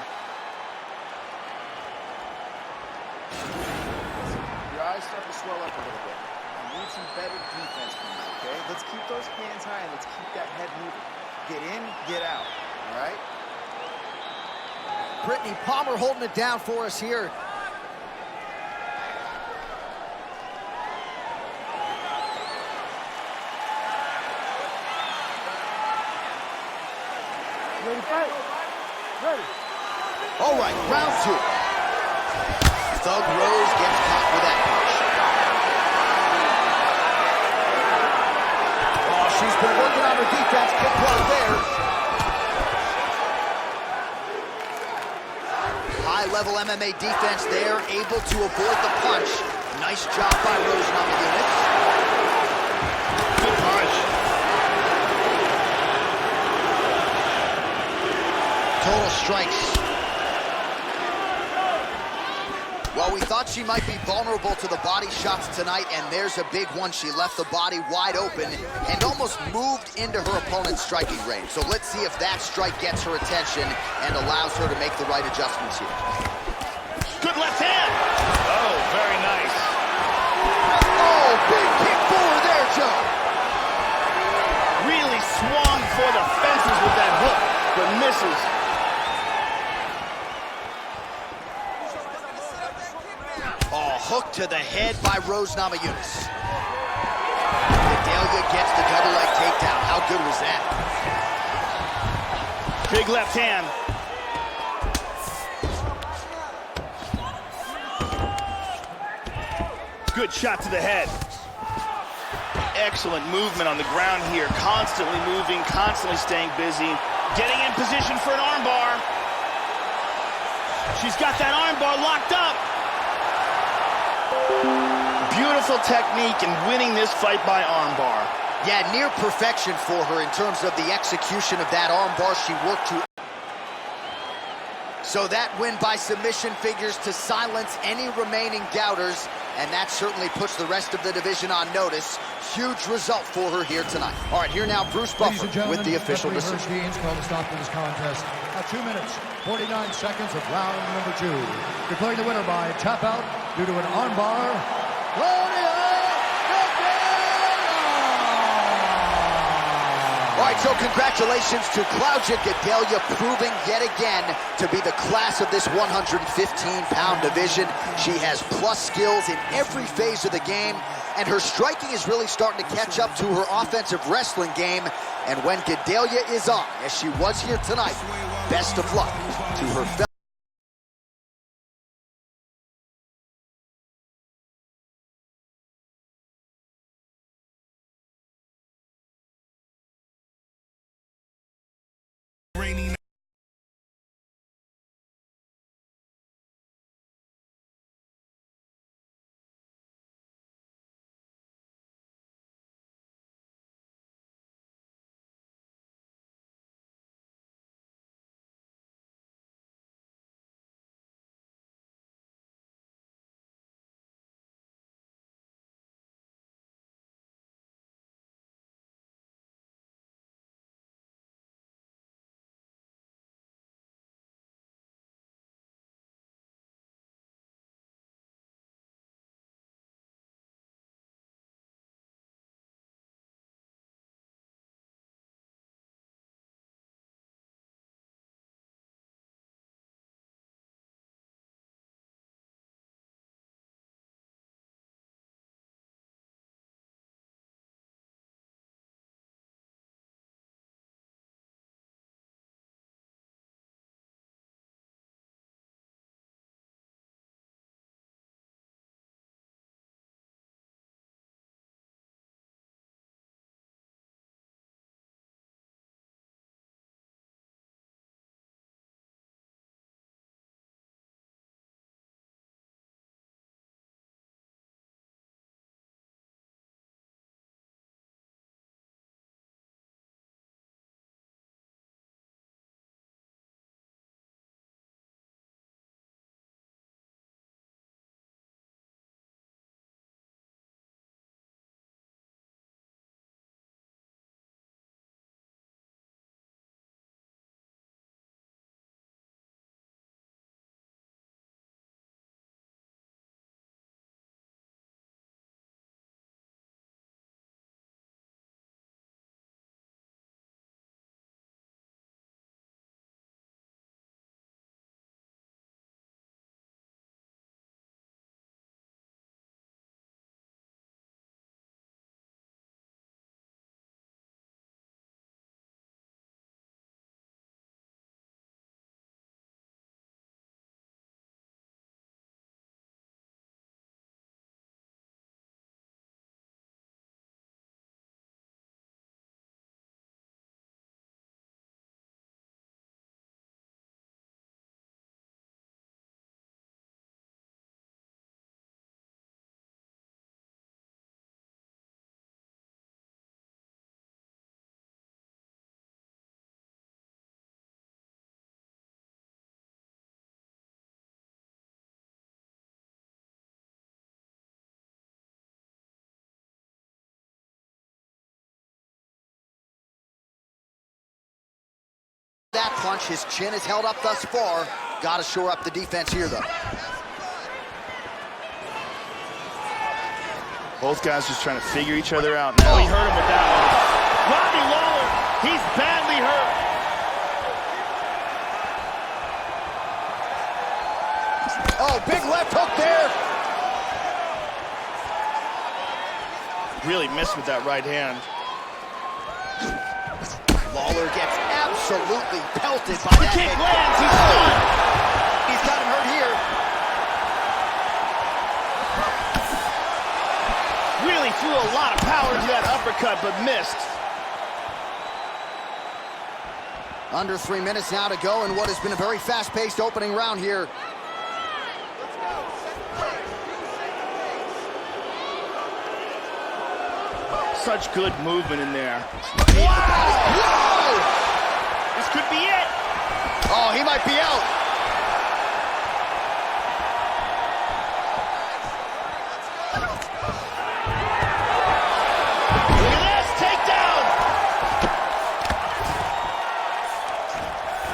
Your eyes start to swell up a little bit. You need some better defense from you, okay? Let's keep those hands high and let's keep that head moving. Get in, get out, all right? Brittany Palmer holding it down for us here. Ready, fight? Ready. All right, round two. Thug Rose gets caught with that punch. Oh, she's been working on her defense. Kick block there. High-level MMA defense there, able to avoid the punch. Nice job by Rose Namajunas. Good punch. Total strikes. Well, we thought she might be vulnerable to the body shots tonight, and there's a big one. She left the body wide open and almost moved into her opponent's striking range. So let's see if that strike gets her attention and allows her to make the right adjustments here. Good left hand. Oh, very nice. Oh, big kick forward there, Joe. Really swung for the fences with that hook, but misses. Oh, hook to the head by Rose Namajunas. Gedalia gets the double leg takedown. How good was that? Big left hand. Good shot to the head. Excellent movement on the ground here. Constantly moving, constantly staying busy. Getting in position for an armbar. She's got that armbar locked up. Beautiful technique in winning this fight by armbar. Yeah, near perfection for her in terms of the execution of that armbar. She worked to... So that win by submission figures to silence any remaining doubters, and that certainly puts the rest of the division on notice. Huge result for her here tonight. All right, here now Bruce Buffer with the official decision. Dean's called a stop to this contest at 2 minutes, 49 seconds of round number 2. Declaring the winner by tap out due to an armbar, Claudia. All right, so congratulations to Claudia Gedalia, proving yet again to be the class of this 115-pound division. She has plus skills in every phase of the game, and her striking is really starting to catch up to her offensive wrestling game. And when Gedalia is on, as she was here tonight, best of luck to her fellow. That punch, his chin is held up thus far. Got to shore up the defense here, though. Both guys just trying to figure each other out now. Oh, he hurt him with that one. Robbie Lawler, he's badly hurt. Oh, big left hook there. Really missed with that right hand. Lawler gets absolutely pelted by that kick head. lands, he's stunned. He's got him hurt here. Really threw a lot of power into that uppercut, but missed. Under 3 minutes now to go in what has been a very fast-paced opening round here. Such good movement in there. Whoa! This could be it. Oh, he might be out. Look at this, takedown.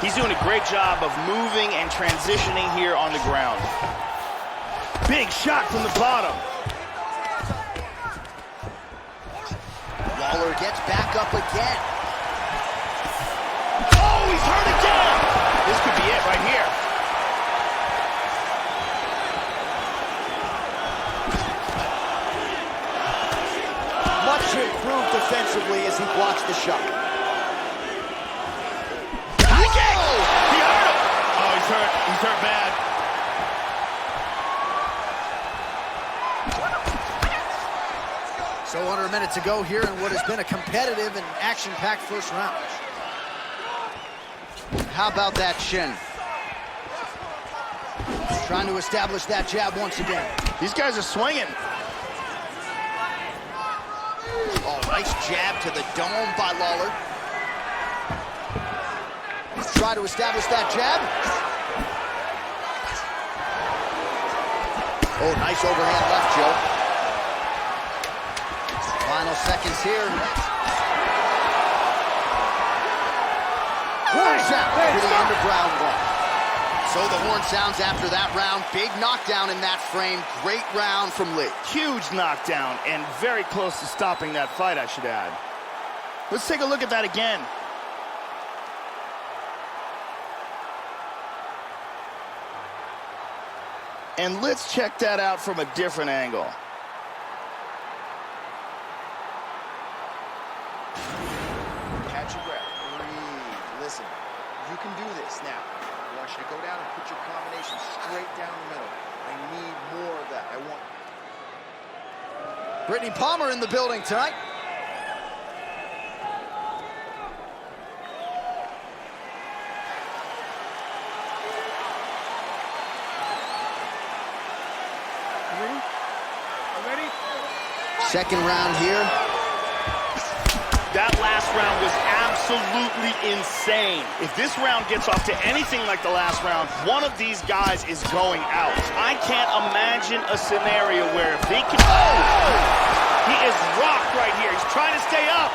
He's doing a great job of moving and transitioning here on the ground. Big shot from the bottom. Lawler gets back up again. Oh, he's hurt again. This could be it right here. hurt. He's hurt bad. So under a minute to go here in what has been a competitive and action-packed first round. How about that shin? Trying to establish that jab once again. These guys are swinging. Oh, nice jab to the dome by Lawler. Try to establish that jab. Oh, nice overhand left, Joe. Final seconds here. Horn sound for the end of round one. So the horn sounds after that round. Big knockdown in that frame. Great round from Lee. Huge knockdown and very close to stopping that fight, I should add. Let's take a look at that again. And let's check that out from a different angle. Catch your breath. Breathe. Listen, you can do this now. I want you to go down and put your combination straight down the middle. I need more of that. I want... Brittany Palmer in the building tonight. Second round here. That last round was absolutely insane. If this round gets off to anything like the last round, one of these guys is going out. I can't imagine a scenario where if he can... Oh! He is rocked right here. He's trying to stay up.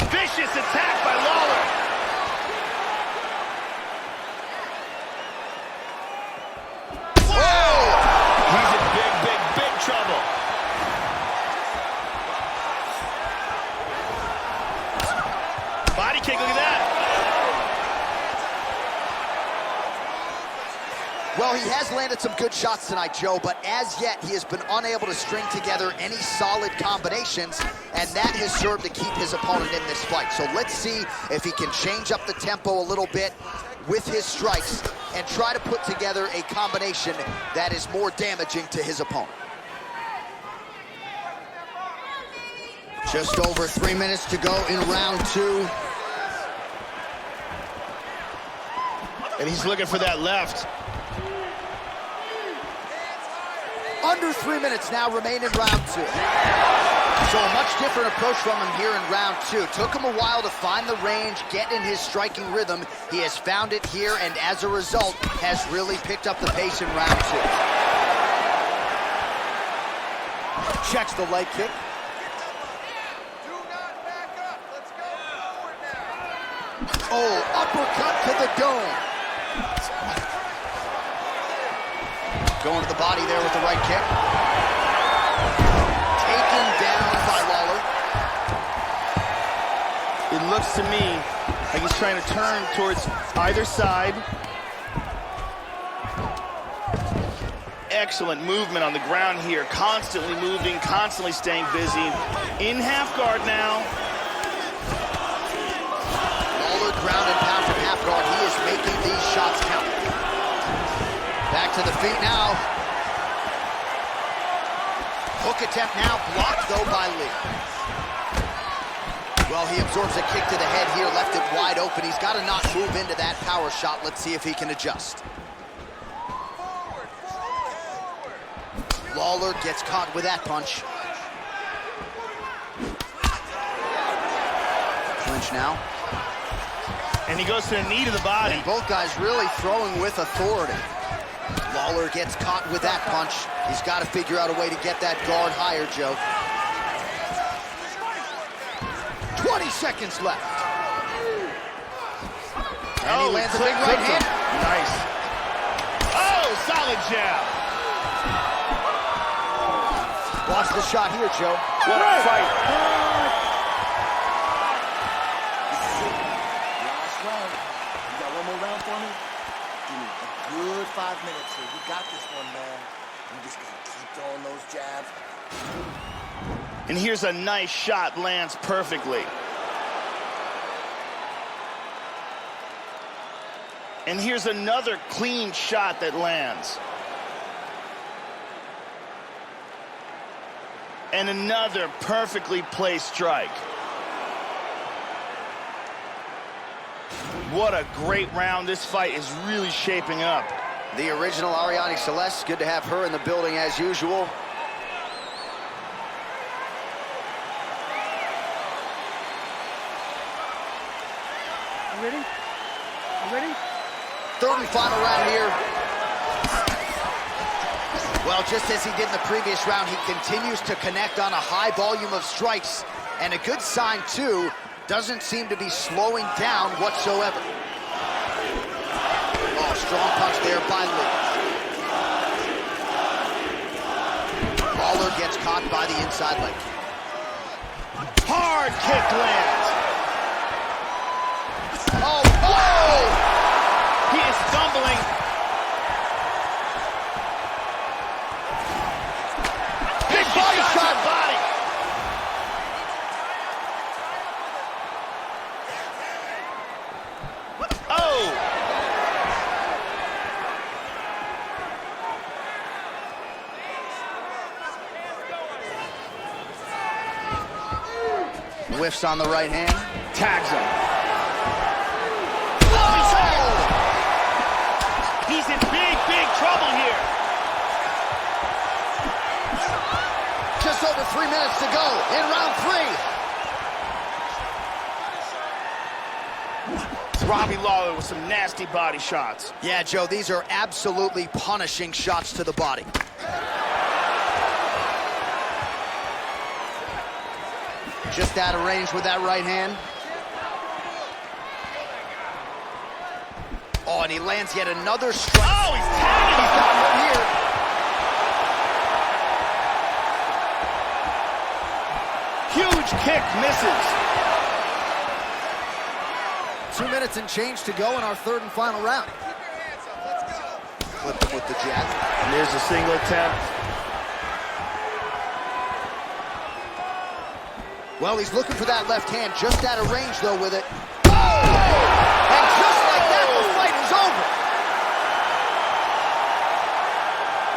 Vicious attack by Lawler. He's in big trouble. Body kick, look at that. Well, he has landed some good shots tonight, Joe, but as yet, he has been unable to string together any solid combinations, and that has served to keep his opponent in this fight. So let's see if he can change up the tempo a little bit with his strikes and try to put together a combination that is more damaging to his opponent. Just over 3 minutes to go in round two. And he's looking for that left. Under 3 minutes now remain in round two. So a much different approach from him here in round two. Took him a while to find the range, get in his striking rhythm. He has found it here, and as a result, has really picked up the pace in round two. Checks the leg kick. Do not back up. Let's go forward now. Oh, uppercut to the dome. Going to the body there with the right kick. Taken down by Lawler. It looks to me like he's trying to turn towards either side. Excellent movement on the ground here. Constantly moving, constantly staying busy. In half guard now. Lawler ground and pound from half guard. He is making these shots count. Back to the feet now. Hook attempt now, blocked though by Lee. Well, he absorbs a kick to the head here, left it wide open. He's got to not move into that power shot. Let's see if he can adjust. Lawler gets caught with that punch. Clinch now. And he goes to the knee to the body. And both guys really throwing with authority. Lawler gets caught with that punch. He's got to figure out a way to get that guard higher, Joe. 20 seconds left. And he lands a big right hand. Nice. Oh, solid jab. Watch the shot here, Joe. What a fight. Last round. You got one more round for me? Give me a good 5 minutes here. You got this one, man. You just gotta keep throwing those jabs. And here's a nice shot, lands perfectly. And here's another clean shot that lands. And another perfectly placed strike. What a great round. This fight is really shaping up. The original Ariane Celeste, good to have her in the building as usual. You ready? You ready? Third and final round here. Well, just as he did in the previous round, he continues to connect on a high volume of strikes. And a good sign, too, doesn't seem to be slowing down whatsoever. Oh, strong punch there by Lee. Lawler gets caught by the inside leg. Hard kick lands. Oh, oh! He is stumbling. Big body shot. Body. Oh! Whiffs on the right hand. Tags him. He's in big trouble here. Just over 3 minutes to go in round 3. Robbie Lawler with some nasty body shots. Yeah, Joe, these are absolutely punishing shots to the body. Just out of range with that right hand. Oh, and he lands yet another strike. Oh, he's tagging. He's got one here. Huge kick misses. 2 minutes and change to go in our third and final round. Flip him with the jab. And there's a single attempt. Well, he's looking for that left hand, just out of range, though, with it. Oh! And just like that, the fight is over.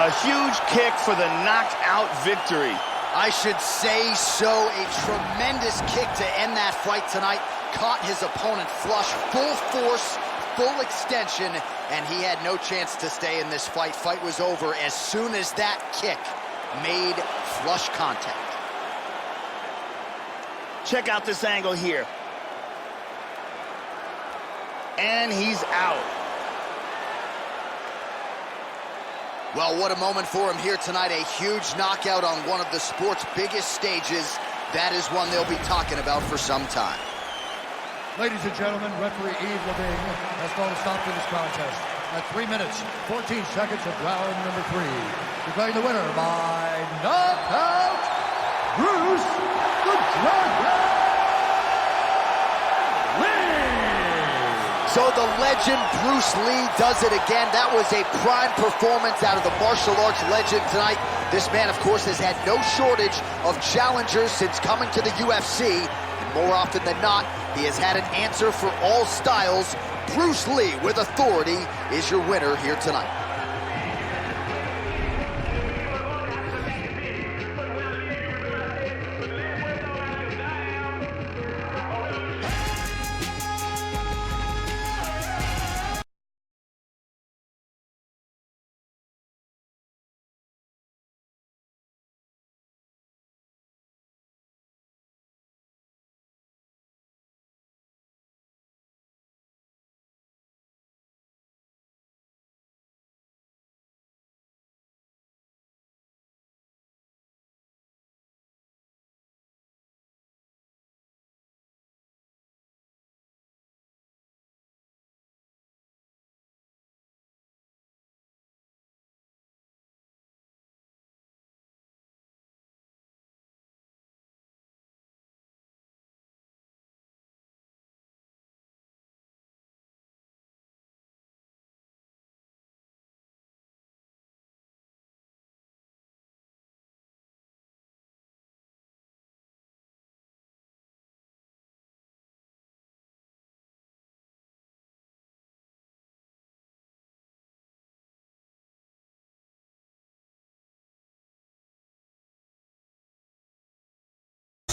A huge kick for the knocked-out victory. I should say so. A tremendous kick to end that fight tonight. Caught his opponent flush, full force, full extension, and he had no chance to stay in this fight. Fight was over as soon as that kick made flush contact. Check out this angle here. And he's out. Well, what a moment for him here tonight. A huge knockout on one of the sport's biggest stages. That is one they'll be talking about for some time. Ladies and gentlemen, referee Yves Levine has called a stop to this contest at 3 minutes, 14 seconds of round number 3. Declaring the winner by knockout, Bruce the Dragon Lee! So the legend Bruce Lee does it again. That was a prime performance out of the martial arts legend tonight. This man, of course, has had no shortage of challengers since coming to the UFC. And more often than not, he has had an answer for all styles. Bruce Lee, with authority, is your winner here tonight.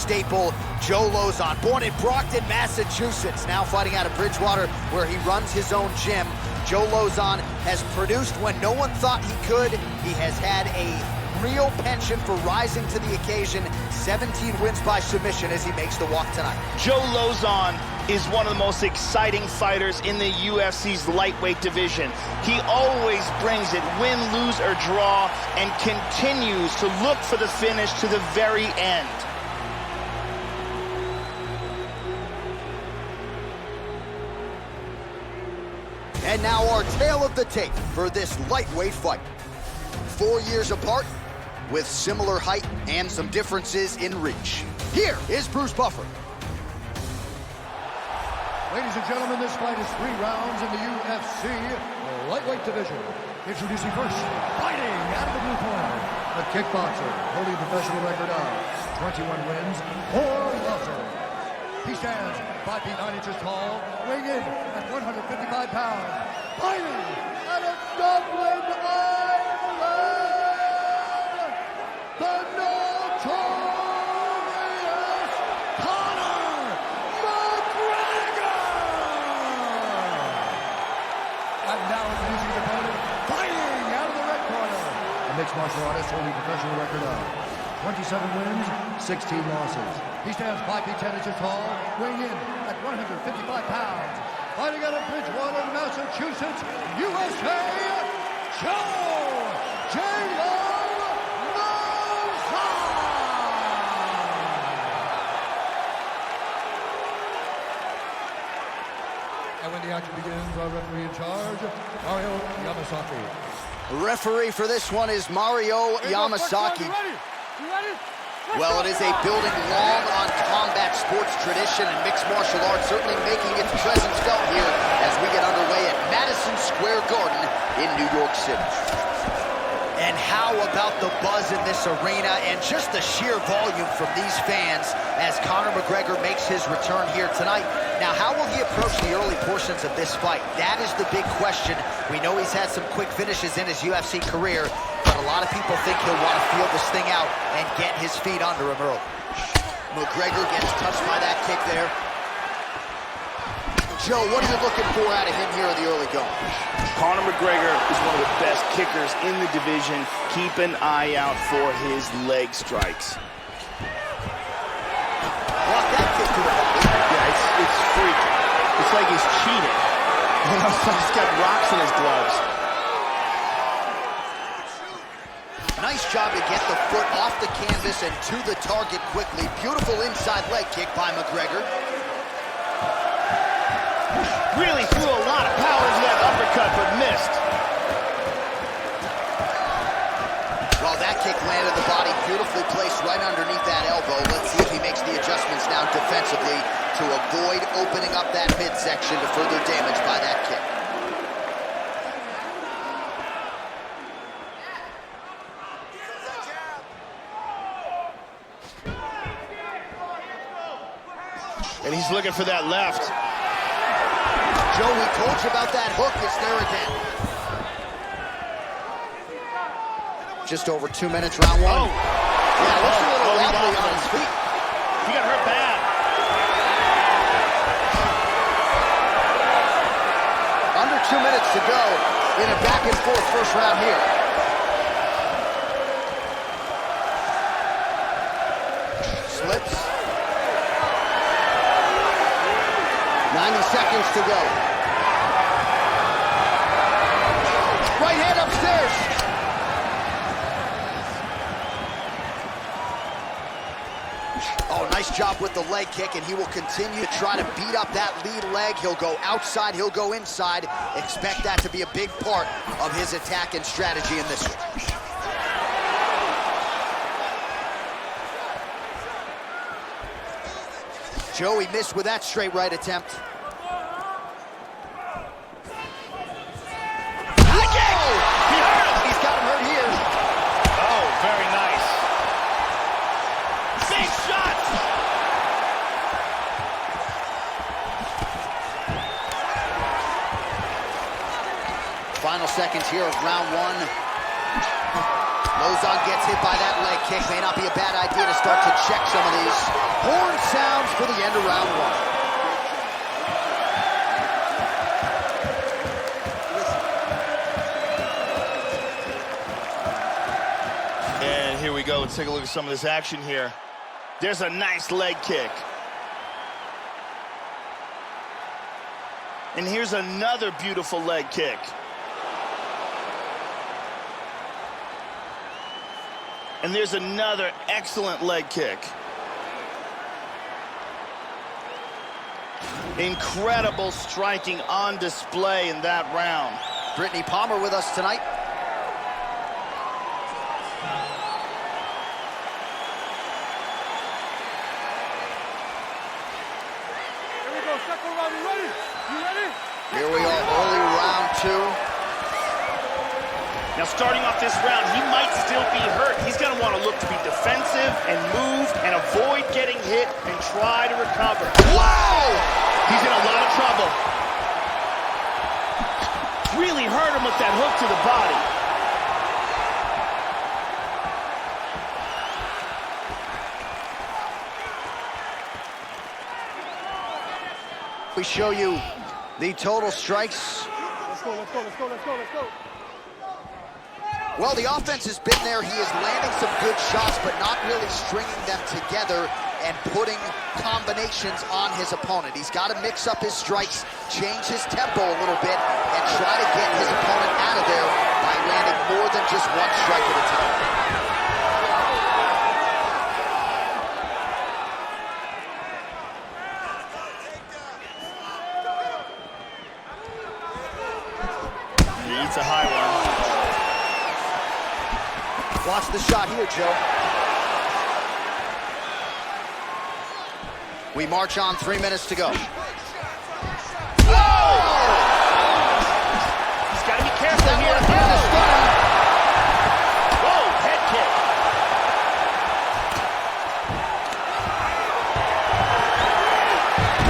staple, Joe Lauzon, born in Brockton, Massachusetts, now fighting out of Bridgewater, where he runs his own gym. Joe Lauzon has produced when no one thought he could. He has had a real penchant for rising to the occasion. 17 wins by submission as he makes the walk tonight. Joe Lauzon is one of the most exciting fighters in the UFC's lightweight division. He always brings it, win, lose, or draw, and continues to look for the finish to the very end. And now our tale of the tape for this lightweight fight. 4 years apart, with similar height and some differences in reach. Here is Bruce Buffer. Ladies and gentlemen, this fight is 3 rounds in the UFC lightweight division. Introducing first, fighting out of the blue corner, a kickboxer holding a professional record of 21 wins, 4 losses. He stands 5 feet 9 inches tall, weighing in at 155 pounds. Fighting out of Dublin, Ireland, the notorious Conor McGregor! And now introducing his opponent, fighting out of the red corner, a mixed martial artist holding a professional record of 27 wins, 16 losses. He stands 5 feet 10 inches tall, weighing in at 155 pounds. Fighting out of Bridgewater, Massachusetts, USA, Joe J.O. And when the action begins, our referee in charge, Mario Yamasaki. Referee for this one is Mario Yamasaki. Well, it is a building long on combat sports tradition and mixed martial arts, certainly making its presence felt here as we get underway at Madison Square Garden in New York City. And how about the buzz in this arena and just the sheer volume from these fans as Conor McGregor makes his return here tonight. Now, how will he approach the early portions of this fight? That is the big question. We know he's had some quick finishes in his UFC career, but a lot of people think he'll want to feel this thing out and get his feet under him early. McGregor gets touched by that kick there. Joe, what are you looking for out of him here in the early going? Conor McGregor is one of the best kickers in the division. Keep an eye out for his leg strikes. Block that kick to the body. Yeah, it's freaky. It's like he's cheating. You know, he's got rocks in his gloves. Nice job to get the foot off the canvas and to the target quickly. Beautiful inside leg kick by McGregor. Really threw a lot of power into that uppercut, but missed. Well, that kick landed the body beautifully placed right underneath that elbow. Let's see if he makes the adjustments now defensively to avoid opening up that midsection to further damage by that kick. And he's looking for that left. Joe, we told you about that hook. It's there again. Just over 2 minutes, round one. Oh. Yeah, looks a little wobbly on his feet. He got hurt bad. Under 2 minutes to go in a back-and-forth first round here. Slips. 90 seconds to go. Right hand upstairs. Oh, nice job with the leg kick, and he will continue to try to beat up that lead leg. He'll go outside, he'll go inside. Expect that to be a big part of his attack and strategy in this one. Joey missed with that straight right attempt. He's got him hurt here. Oh, very nice. Big shot! Final seconds here of round one. Lauzon gets hit by that leg kick. May not be a bad idea to start to check some of these. for the end of round one. And here we go. Let's take a look at some of this action here. There's a nice leg kick. And here's another beautiful leg kick. And there's another excellent leg kick. Incredible striking on display in that round. Brittany Palmer with us tonight. Here we go, second round, you ready? You ready? Here we are, early round two. Now, starting off this round, he might still be hurt. He's going to want to look to be defensive and move and avoid getting hit and try to recover. Whoa! He's in a lot of trouble. Really hurt him with that hook to the body. We show you the total strikes. Let's go, let's go, let's go, let's go, let's go. Well, the offense has been there. He is landing some good shots, but not really stringing them together and putting combinations on his opponent. He's got to mix up his strikes, change his tempo a little bit, and try to get his opponent out of there by landing more than just one strike at a time. He eats a high one. Watch the shot here, Joe. We march on, 3 minutes to go. He's got to be careful here. Whoa, head kick.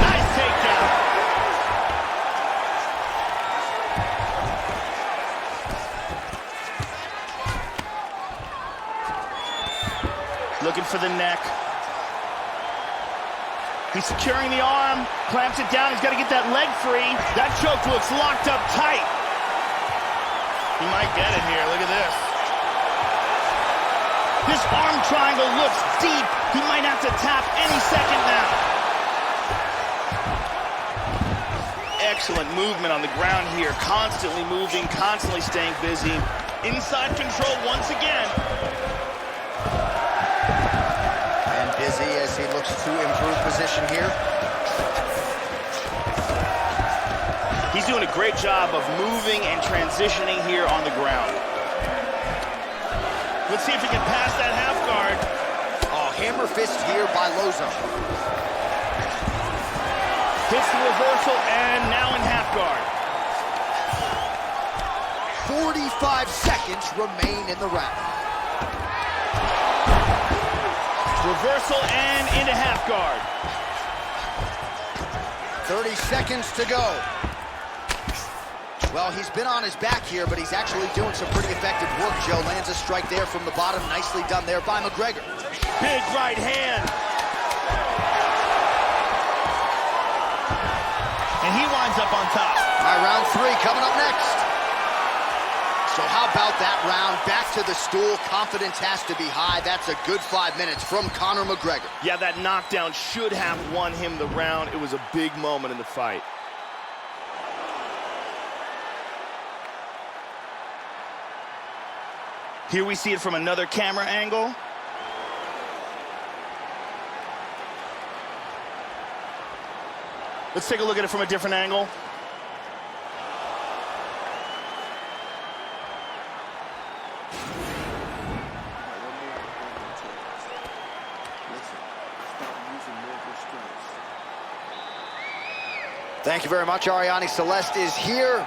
Nice takedown. Looking for the neck. He's securing the arm, clamps it down. He's got to get that leg free. That choke looks locked up tight. He might get it here. Look at this. This arm triangle looks deep. He might have to tap any second now. Excellent movement on the ground here. Constantly moving, constantly staying busy. Inside control once again. And busy as he looks to improve position here. He's doing a great job of moving and transitioning here on the ground. Let's see if he can pass that half guard. Oh, hammer fist here by Lozo. Hits the reversal and now in half guard. 45 seconds remain in the round. Reversal and into half guard. 30 seconds to go. Well, he's been on his back here, but he's actually doing some pretty effective work, Joe. Lands a strike there from the bottom. Nicely done there by McGregor. Big right hand. And he winds up on top. All right, round three coming up next. So how about that round? Back to the stool. Confidence has to be high. That's a good 5 minutes from Conor McGregor. Yeah, that knockdown should have won him the round. It was a big moment in the fight. Here we see it from another camera angle. Let's take a look at it from a different angle. Thank you very much. Ariane Celeste is here.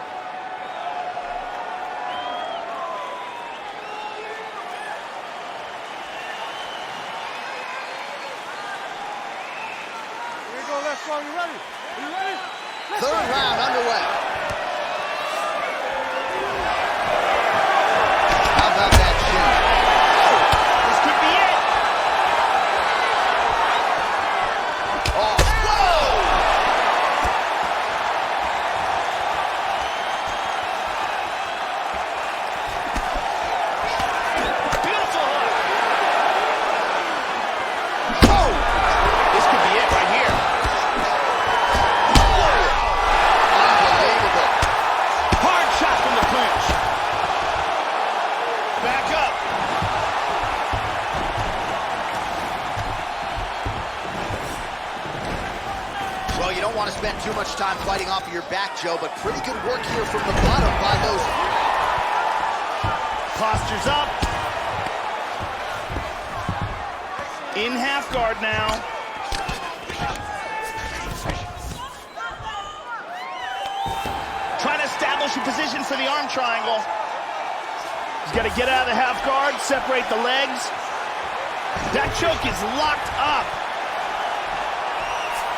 Here we go, left round, you ready? Are you ready? Third round underway. How about that shin? This could be it. Oh, Well, you don't want to spend too much time fighting off of your back, Joe, but pretty good work here from the bottom by those. Posture's up. In half guard now. Trying to establish a position for the arm triangle. He's got to get out of the half guard, separate the legs. That choke is locked up.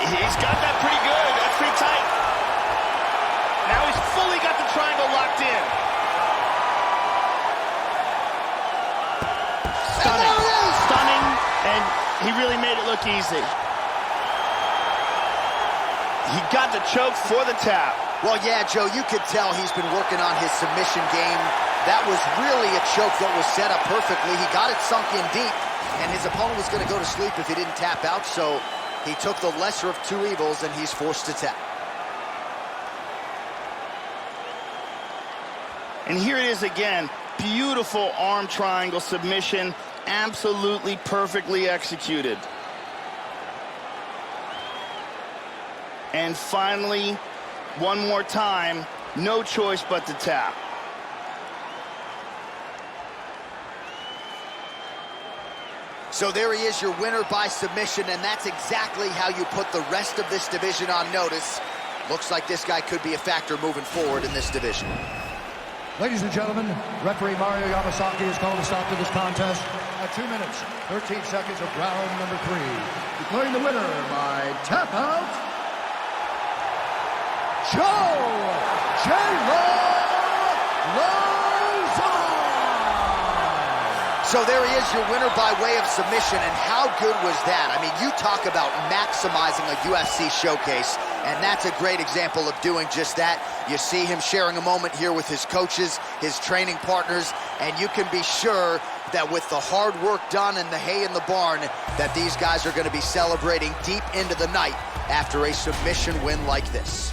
He's got that pretty good. That's pretty tight. Now he's fully got the triangle locked in. Stunning. Stunning, and he really made it look easy. He got the choke for the tap. Well, yeah, Joe, you could tell he's been working on his submission game. That was really a choke that was set up perfectly. He got it sunk in deep, and his opponent was going to go to sleep if he didn't tap out, so he took the lesser of two evils, and he's forced to tap. And here it is again. Beautiful arm triangle submission. Absolutely perfectly executed. And finally, one more time, no choice but to tap. So there he is, your winner by submission, and that's exactly how you put the rest of this division on notice. Looks like this guy could be a factor moving forward in this division. Ladies and gentlemen, referee Mario Yamasaki has called a stop to this contest at 2 minutes, 13 seconds of round number 3. Declaring the winner by tap out, Joe J-Lo. So there he is, your winner by way of submission, and how good was that? I mean, you talk about maximizing a UFC showcase, and that's a great example of doing just that. You see him sharing a moment here with his coaches, his training partners, and you can be sure that with the hard work done and the hay in the barn, that these guys are going to be celebrating deep into the night after a submission win like this.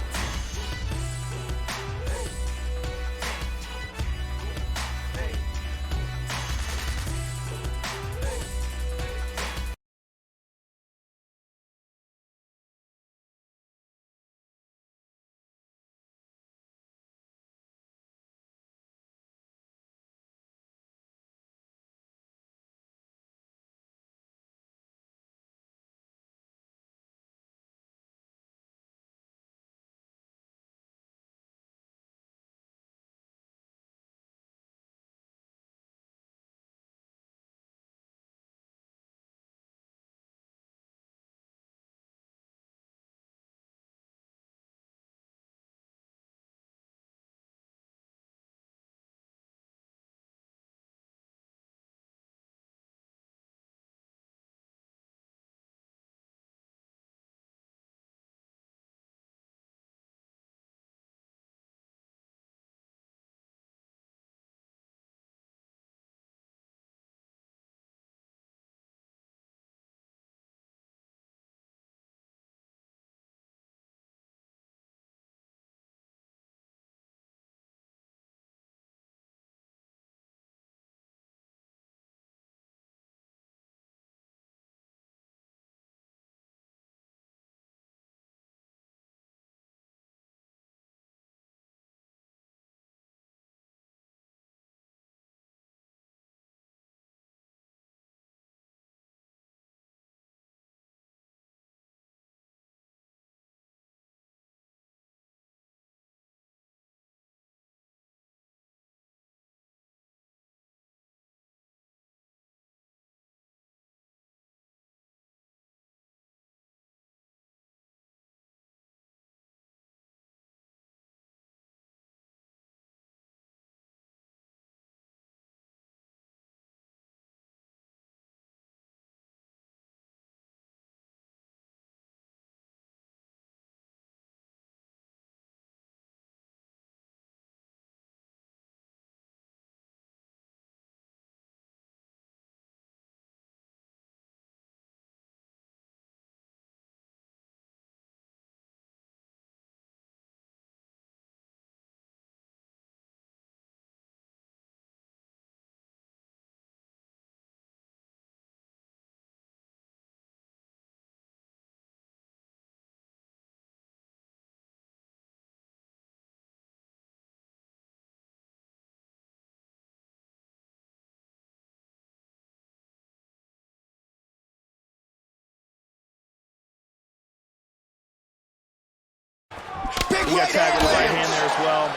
He got tagged with the right hand there as well.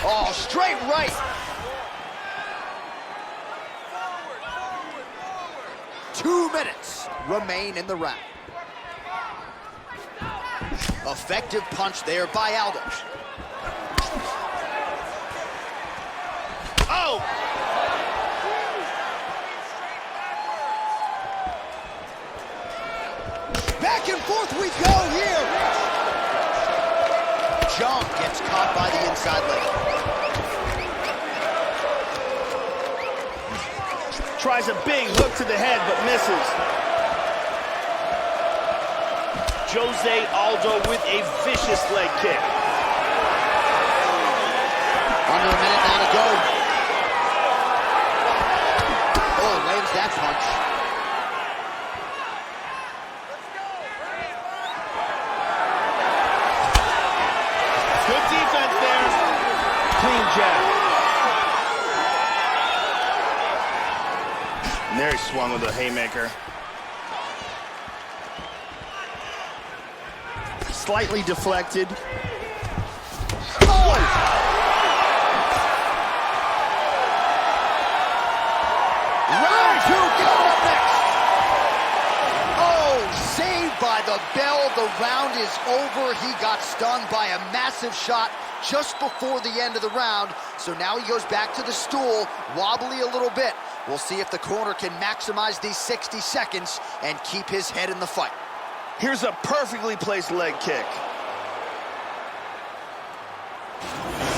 Oh, straight right. Forward. 2 minutes remain in the round. Effective punch there by Aldo. Oh! Back and forth we go here. Jump gets caught by the inside leg. Tries a big hook to the head, but misses. Jose Aldo with a vicious leg kick. Under a minute now to go. Oh, lands that punch. Good defense there. Clean jab. And there he swung with a haymaker. Slightly deflected. Oh! Round 2 coming up next. Oh, saved by the bell. The round is over. He got stunned by a massive shot just before the end of the round. So now he goes back to the stool, wobbly a little bit. We'll see if the corner can maximize these 60 seconds and keep his head in the fight. Here's a perfectly placed leg kick.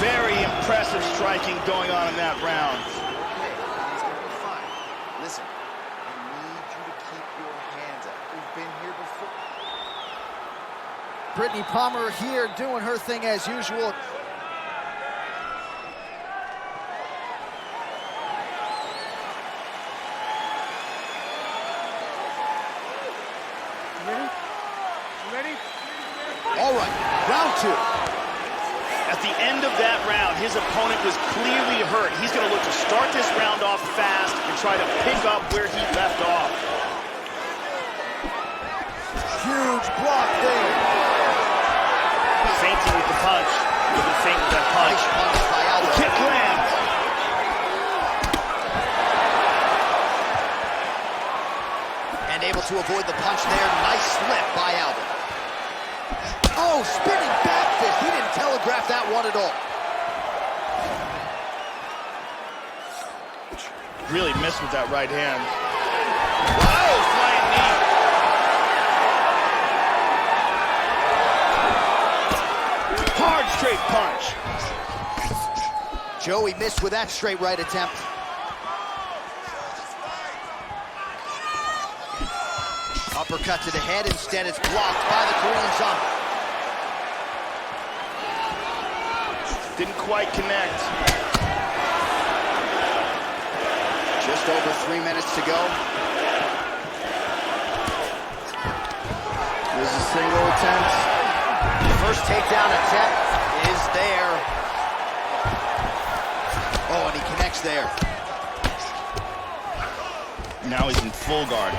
Very impressive striking going on in that round. Okay, he's gonna be fine. Listen, I need you to keep your hands up. We've been here before. Brittany Palmer here doing her thing as usual. All right, round 2. At the end of that round, his opponent was clearly hurt. He's going to look to start this round off fast and try to pick up where he left off. Huge block there. Feinting with the punch. Looking faint with that punch. Nice punch by Aldo. Kick lands. And able to avoid the punch there. Nice slip by Aldo. Oh, spinning back fist. He didn't telegraph that one at all. Really missed with that right hand. Oh, flying knee. Hard straight punch. Joey missed with that straight right attempt. Uppercut to the head. Instead, it's blocked by the Korean Zombie. Didn't quite connect. Just over 3 minutes to go. There's a single attempt. First takedown attempt is there. Oh, and he connects there. Now he's in full guard.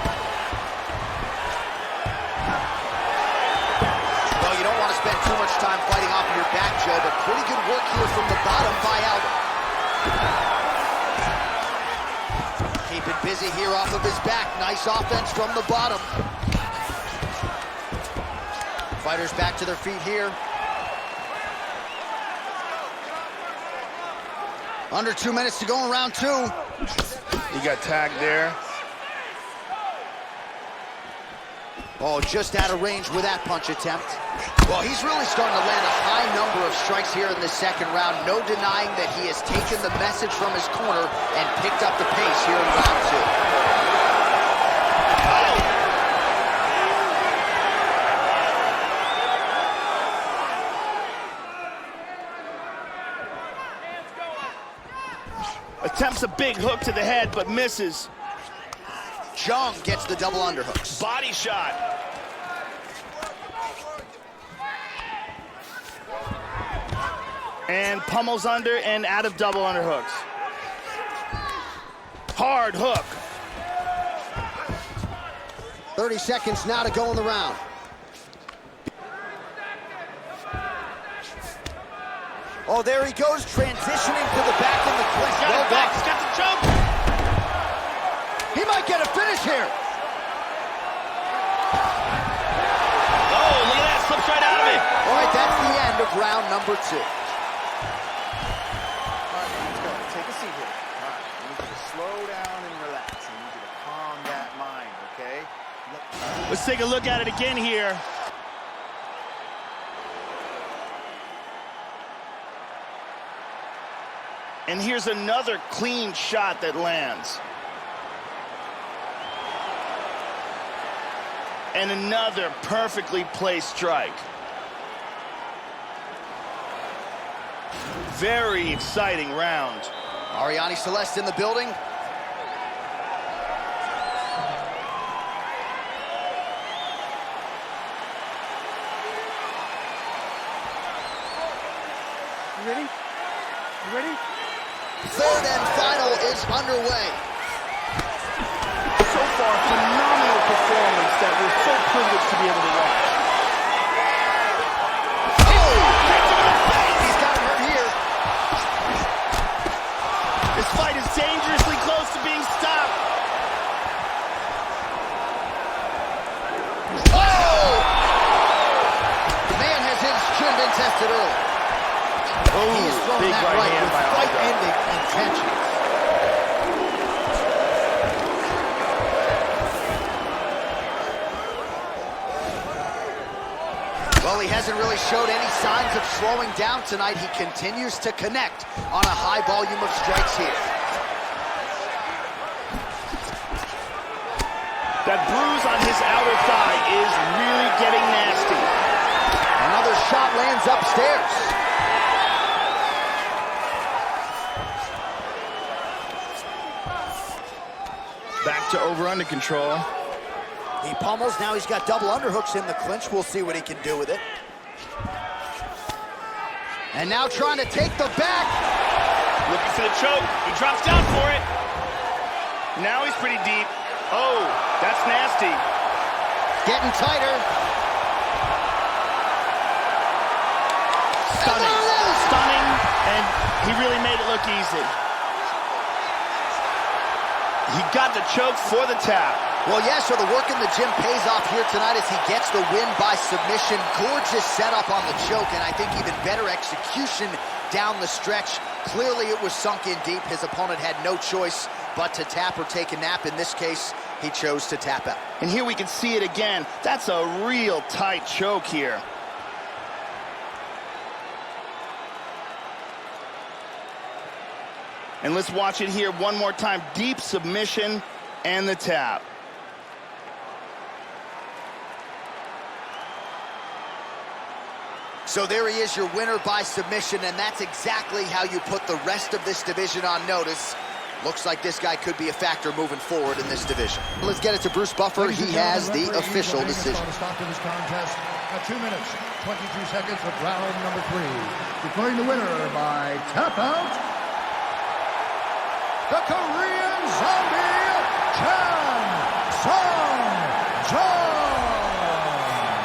Well, you don't want to spend too much time fighting off of your back, Joe, but pretty good work here from the bottom by Aldo. Keep it busy here off of his back. Nice offense from the bottom. Fighters back to their feet here. Under 2 minutes to go in round 2. He got tagged there. Oh, just out of range with that punch attempt. Well, he's really starting to land a high number of strikes here in the second round. No denying that he has taken the message from his corner and picked up the pace here in round 2. Attempts a big hook to the head, but misses. Jung gets the double underhooks. Body shot. And pummels under and out of double underhooks. Hard hook. 30 seconds now to go in the round. Oh, there he goes, transitioning to the back in the clinch. Got it back. He's got the choke. He might get a finish here. Oh, look at that. Slips right out of it. All right, that's the end of round number 2. All right, let's go. Take a seat here. All right, I need you to slow down and relax. I need you to calm that mind, okay? Let's take a look at it again here. And here's another clean shot that lands. And another perfectly placed strike. Very exciting round. Ariane Celeste in the building. You ready? You ready? Third and final is underway. So far, phenomenal performance that we're so privileged to be able to watch. He's got hurt here. This fight is dangerously close to being stopped. Oh! Man has his chin been tested early. He's thrown big that right right hand with by Aldo. fight-ending intentions. Well, he hasn't really showed any signs of slowing down tonight. He continues to connect on a high volume of strikes here. That bruise on his outer thigh is really getting nasty. Another shot lands upstairs. Back to over-under control. He pummels. Now he's got double underhooks in the clinch. We'll see what he can do with it. And now trying to take the back. Looking for the choke. He drops down for it. Now he's pretty deep. Oh, that's nasty. Getting tighter. Stunning. Stunning, and he really made it look easy. He got the choke for the tap. Well, yeah, so the work in the gym pays off here tonight as he gets the win by submission. Gorgeous setup on the choke, and I think even better execution down the stretch. Clearly it was sunk in deep. His opponent had no choice but to tap or take a nap. In this case, he chose to tap out. And here we can see it again. That's a real tight choke here. And let's watch it here one more time. Deep submission and the tap. So there he is, your winner by submission, and that's exactly how you put the rest of this division on notice. Looks like this guy could be a factor moving forward in this division. Let's get it to Bruce Buffer. He has the official decision. Stop to this contest at 2 minutes, 22 seconds of round number 3. Declaring the winner by tap out, the Korean Zombie, Chan Sung-jung.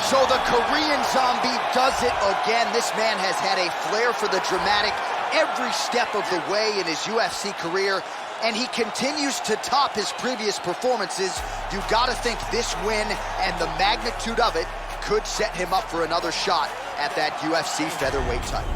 So the Korean Zombie does it again. This man has had a flair for the dramatic every step of the way in his UFC career, and he continues to top his previous performances. You gotta think this win and the magnitude of it could set him up for another shot at that UFC featherweight title.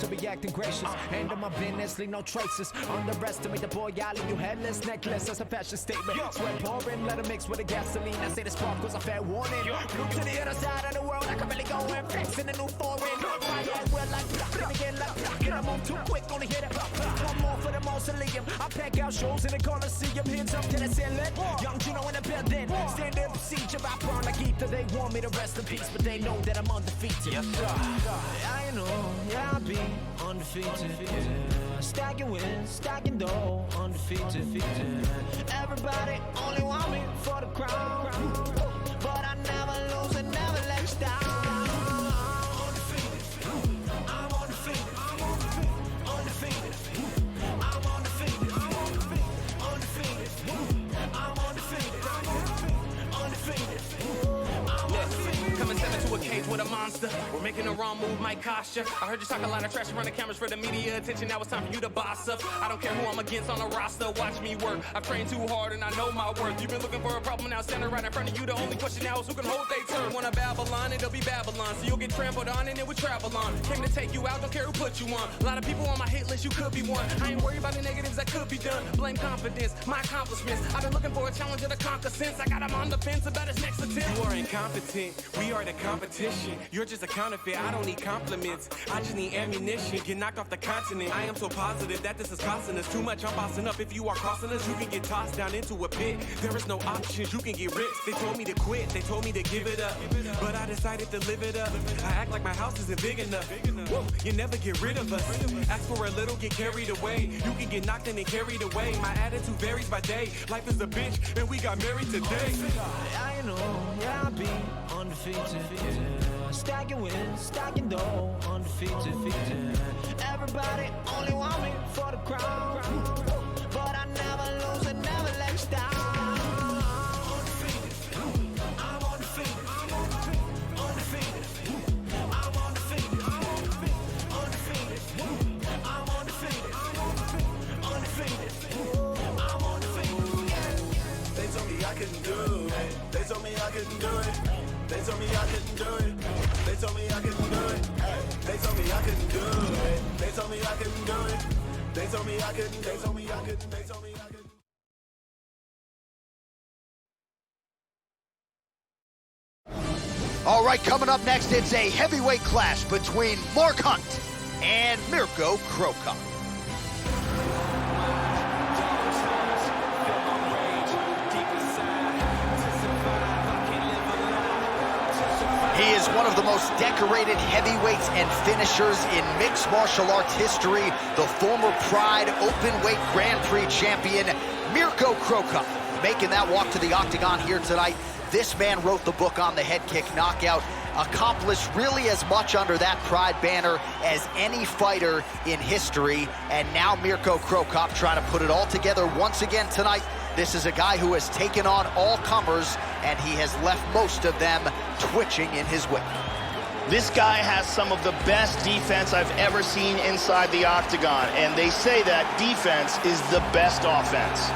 To be acting gracious, handle my business, leave no traces. Underestimate the boy, I leave you headless, necklace. That's a fashion statement. Sweat pouring, let it mix with the gasoline. I say the spark was a fair warning. Look to the other side of the world, I can really go and fix in a new foreign. Fire as well like block, again like block. And I move too quick, only hit it. One more for the mausoleum. I pack out shows in the Coliseum. Hands up to the ceiling. Young Juno in the building. Stand in procedure, I burn like ether. They want me to rest in peace, but they know that I'm undefeated. Yes, sir. I know, yeah, I'll be undefeated, yeah. Stacking wins, stacking dough, undefeated, yeah. Everybody only want me for the crown, but I never lose and never let you down. Undefeated, I'm undefeated, undefeated, I'm undefeated, undefeated, I'm undefeated, undefeated. Coming seven to a cage with a monster. We're making the wrong move, might cost ya. I heard you talk a lot of trash, run the cameras for the media attention. Now it's time for you to boss up. I don't care who I'm against on the roster. Watch me work. I've trained too hard and I know my worth. You've been looking for a problem, now standing right in front of you. The only question now is who can hold they turn. Want a Babylon, it'll be Babylon. So you'll get trampled on and it will travel on. Came to take you out, don't care who put you on. A lot of people on my hit list, you could be one. I ain't worried about the negatives that could be done. Blame confidence, my accomplishments. I've been looking for a challenger to conquer since I got him on the fence about his next attempt. You are incompetent, we are the competition. You're just a counterfeit, I don't need compliments. I just need ammunition, get knocked off the continent. I am so positive that this is costing us too much. I'm bossing up, if you are crossing us, you can get tossed down into a pit. There is no options, you can get ripped. They told me to quit, they told me to give it up, but I decided to live it up. I act like my house isn't big enough. Woo, you never get rid of us. Ask for a little, get carried away. You can get knocked and then carried away. My attitude varies by day. Life is a bitch, and we got married today. I know, yeah, I'll be undefeated, yeah. Stacking wins, stacking dough, undefeated, yeah. Everybody only want me for the crown, but I never lose and never let you down. Undefeated, I'm undefeated, undefeated, I'm undefeated, undefeated, I'm undefeated, undefeated, I'm undefeated. They told me I couldn't do it. They told me I couldn't do it. They told me I couldn't do it. They told me I couldn't do it. They told me I couldn't do it. They told me I couldn't do it. They told me I couldn't. They told me I couldn't. They told me I couldn't. All right, coming up next, it's a heavyweight clash between Mark Hunt and Mirko Cro Cop. He is one of the most decorated heavyweights and finishers in mixed martial arts history, the former Pride Openweight Grand Prix champion, Mirko Cro Cop, making that walk to the octagon here tonight. This man wrote the book on the head kick knockout, accomplished really as much under that Pride banner as any fighter in history, and now Mirko Cro Cop trying to put it all together once again tonight. This is a guy who has taken on all comers, and he has left most of them twitching in his wake. This guy has some of the best defense I've ever seen inside the octagon, and they say that defense is the best offense.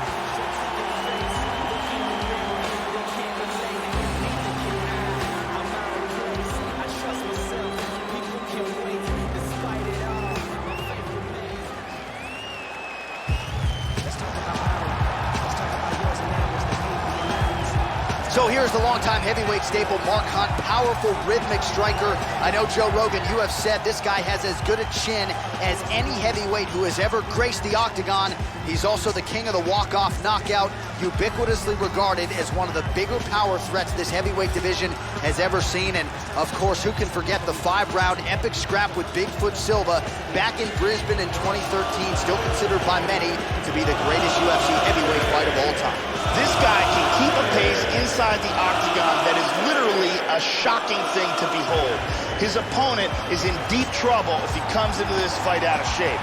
So here's the longtime heavyweight staple, Mark Hunt, powerful, rhythmic striker. I know, Joe Rogan, you have said this guy has as good a chin as any heavyweight who has ever graced the octagon. He's also the king of the walk-off knockout, ubiquitously regarded as one of the bigger power threats this heavyweight division has ever seen. And, of course, who can forget the 5-round epic scrap with Bigfoot Silva back in Brisbane in 2013, still considered by many to be the greatest UFC heavyweight fight of all time. This guy can keep a pace inside the octagon that is literally a shocking thing to behold. His opponent is in deep trouble if he comes into this fight out of shape.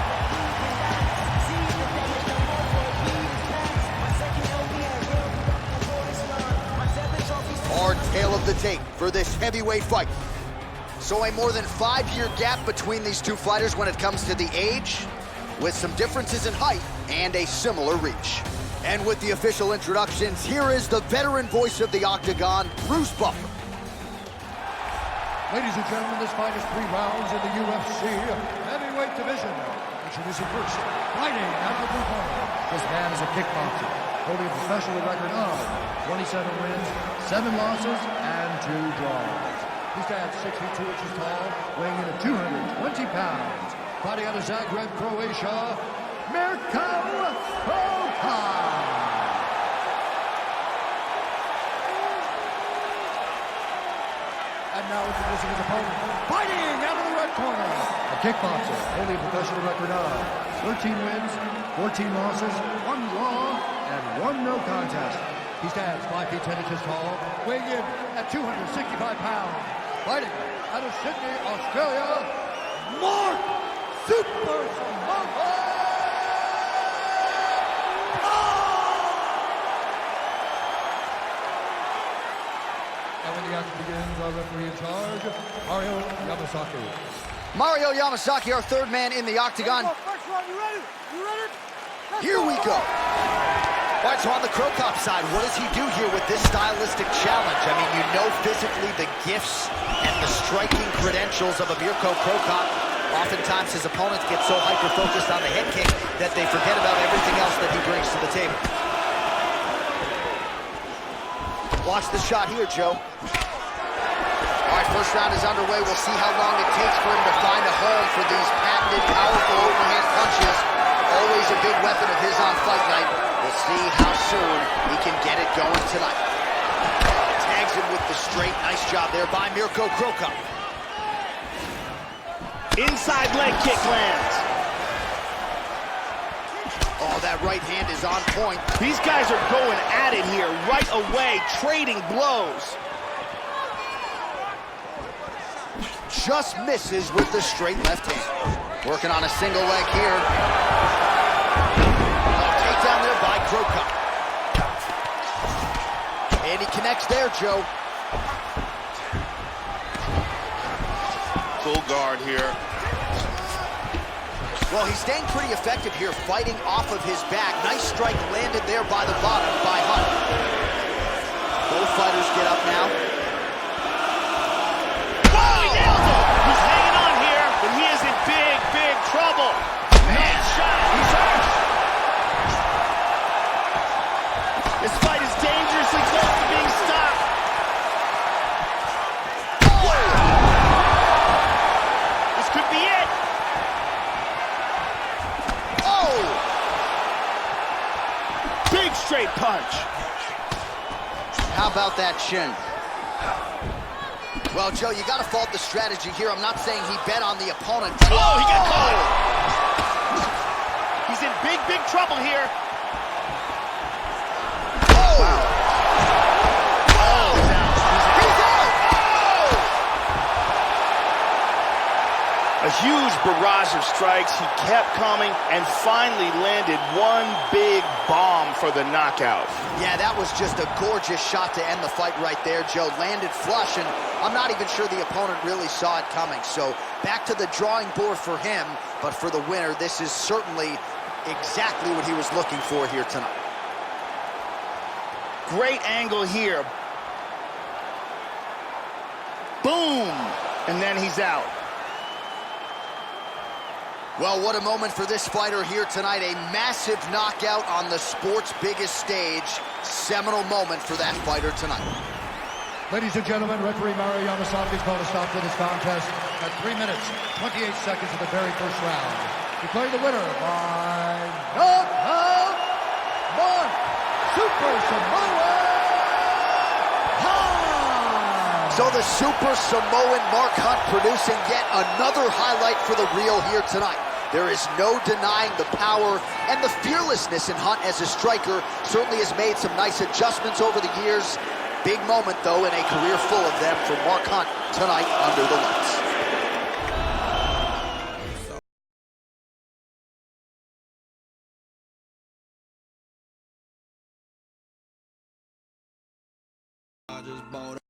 Hard tail of the tape for this heavyweight fight. So a more than 5-year gap between these two fighters when it comes to the age, with some differences in height and a similar reach. And with the official introductions, here is the veteran voice of the octagon, Bruce Buffer. Ladies and gentlemen, this fight is 3 rounds in the UFC heavyweight division. Introducing first, fighting out of the blue corner. This man is a kickboxer, holding a professional record of 27 wins, 7 losses, and 2 draws. He stands 6 feet 2 inches tall, weighing in at 220 pounds. Fighting out of Zagreb, Croatia, Mirko Croca. And now introducing his opponent, fighting out of the red corner. A kickboxer, holding a professional record of 13 wins, 14 losses, 1 draw, and 1 no contest. He stands 5 feet 10 inches tall, weighing in at 265 pounds. Fighting out of Sydney, Australia, Mark Super Samoa. And when the action begins, our referee in charge, Mario Yamasaki. Mario Yamasaki, our third man in the octagon. First round, you ready? You ready? Here we go. All right, so on the Krokop side, what does he do here with this stylistic challenge? I mean, you know physically the gifts and the striking credentials of a Mirko Krokop. Oftentimes his opponents get so hyper-focused on the head kick that they forget about everything else that he brings to the table. Watch the shot here, Joe. All right, first round is underway. We'll see how long it takes for him to find a home for these patented, powerful overhand punches. Always a big weapon of his on fight night. We'll see how soon he can get it going tonight. Tags him with the straight. Nice job there by Mirko Krokop. Inside leg kick lands. Oh, that right hand is on point. These guys are going at it here right away, trading blows. Just misses with the straight left hand. Working on a single leg here. Takedown there by Krokop. And he connects there, Joe. Full guard here. Well, he's staying pretty effective here, fighting off of his back. Nice strike landed there by the bottom by Hunt. Both fighters get up now. Whoa, he nailed him! He's hanging on here, but he is in big, big trouble. Man shot. He's hurt. This fight is dangerously close to being stopped. Whoa! This could be it. Big straight punch. How about that shin? Well, Joe, you got to fault the strategy here. I'm not saying he bet on the opponent. Oh, he got caught. He's in big, big trouble here. Oh! Wow. Oh, he's out. He's out! A huge barrage of strikes. He kept coming and finally landed one big bomb for the knockout. Yeah, that was just a gorgeous shot to end the fight right there, Joe. Landed flush, and I'm not even sure the opponent really saw it coming. So back to the drawing board for him, but for the winner, this is certainly exactly what he was looking for here tonight. Great angle here. Boom! And then he's out. Well, what a moment for this fighter here tonight. A massive knockout on the sport's biggest stage. Seminal moment for that fighter tonight. Ladies and gentlemen, referee Mario Yamasaki's called a stop to this contest at 3 minutes, 28 seconds of the very first round. Declaring the winner by knockout, Mark Super Samoan Hunt. So the Super Samoan Mark Hunt producing yet another highlight for the reel here tonight. There is no denying the power and the fearlessness in Hunt as a striker. Certainly has made some nice adjustments over the years. Big moment, though, in a career full of them for Mark Hunt tonight under the lights. I just bought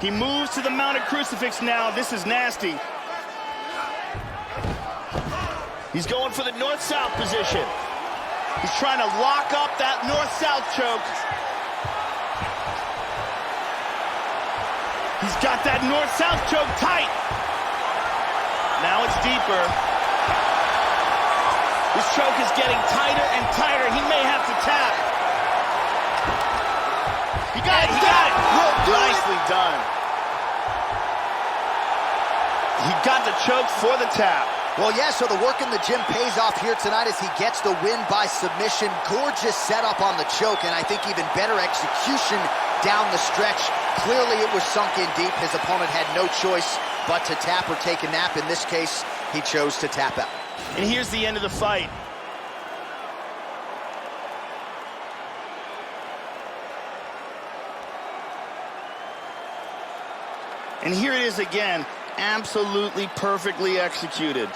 He moves to the mounted crucifix now. This is nasty. He's going for the north-south position. He's trying to lock up that north-south choke. He's got that north-south choke tight. Now it's deeper. This choke is getting tighter and tighter. He may have to tap. He got it, he got it. Nicely done. He got the choke for the tap. Well, yeah, so the work in the gym pays off here tonight as he gets the win by submission. Gorgeous setup on the choke, and I think even better execution down the stretch. Clearly it was sunk in deep. His opponent had no choice but to tap or take a nap. In this case, he chose to tap out. And here's the end of the fight. And here it is again, absolutely perfectly executed.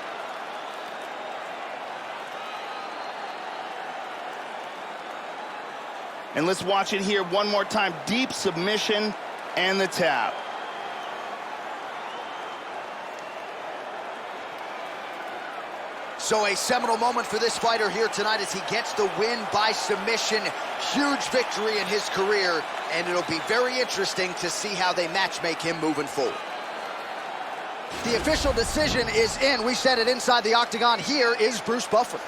And let's watch it here one more time. Deep submission and the tap. So a seminal moment for this fighter here tonight as he gets the win by submission. Huge victory in his career, and it'll be very interesting to see how they matchmake him moving forward. The official decision is in. We said it inside the octagon. Here is Bruce Buffer.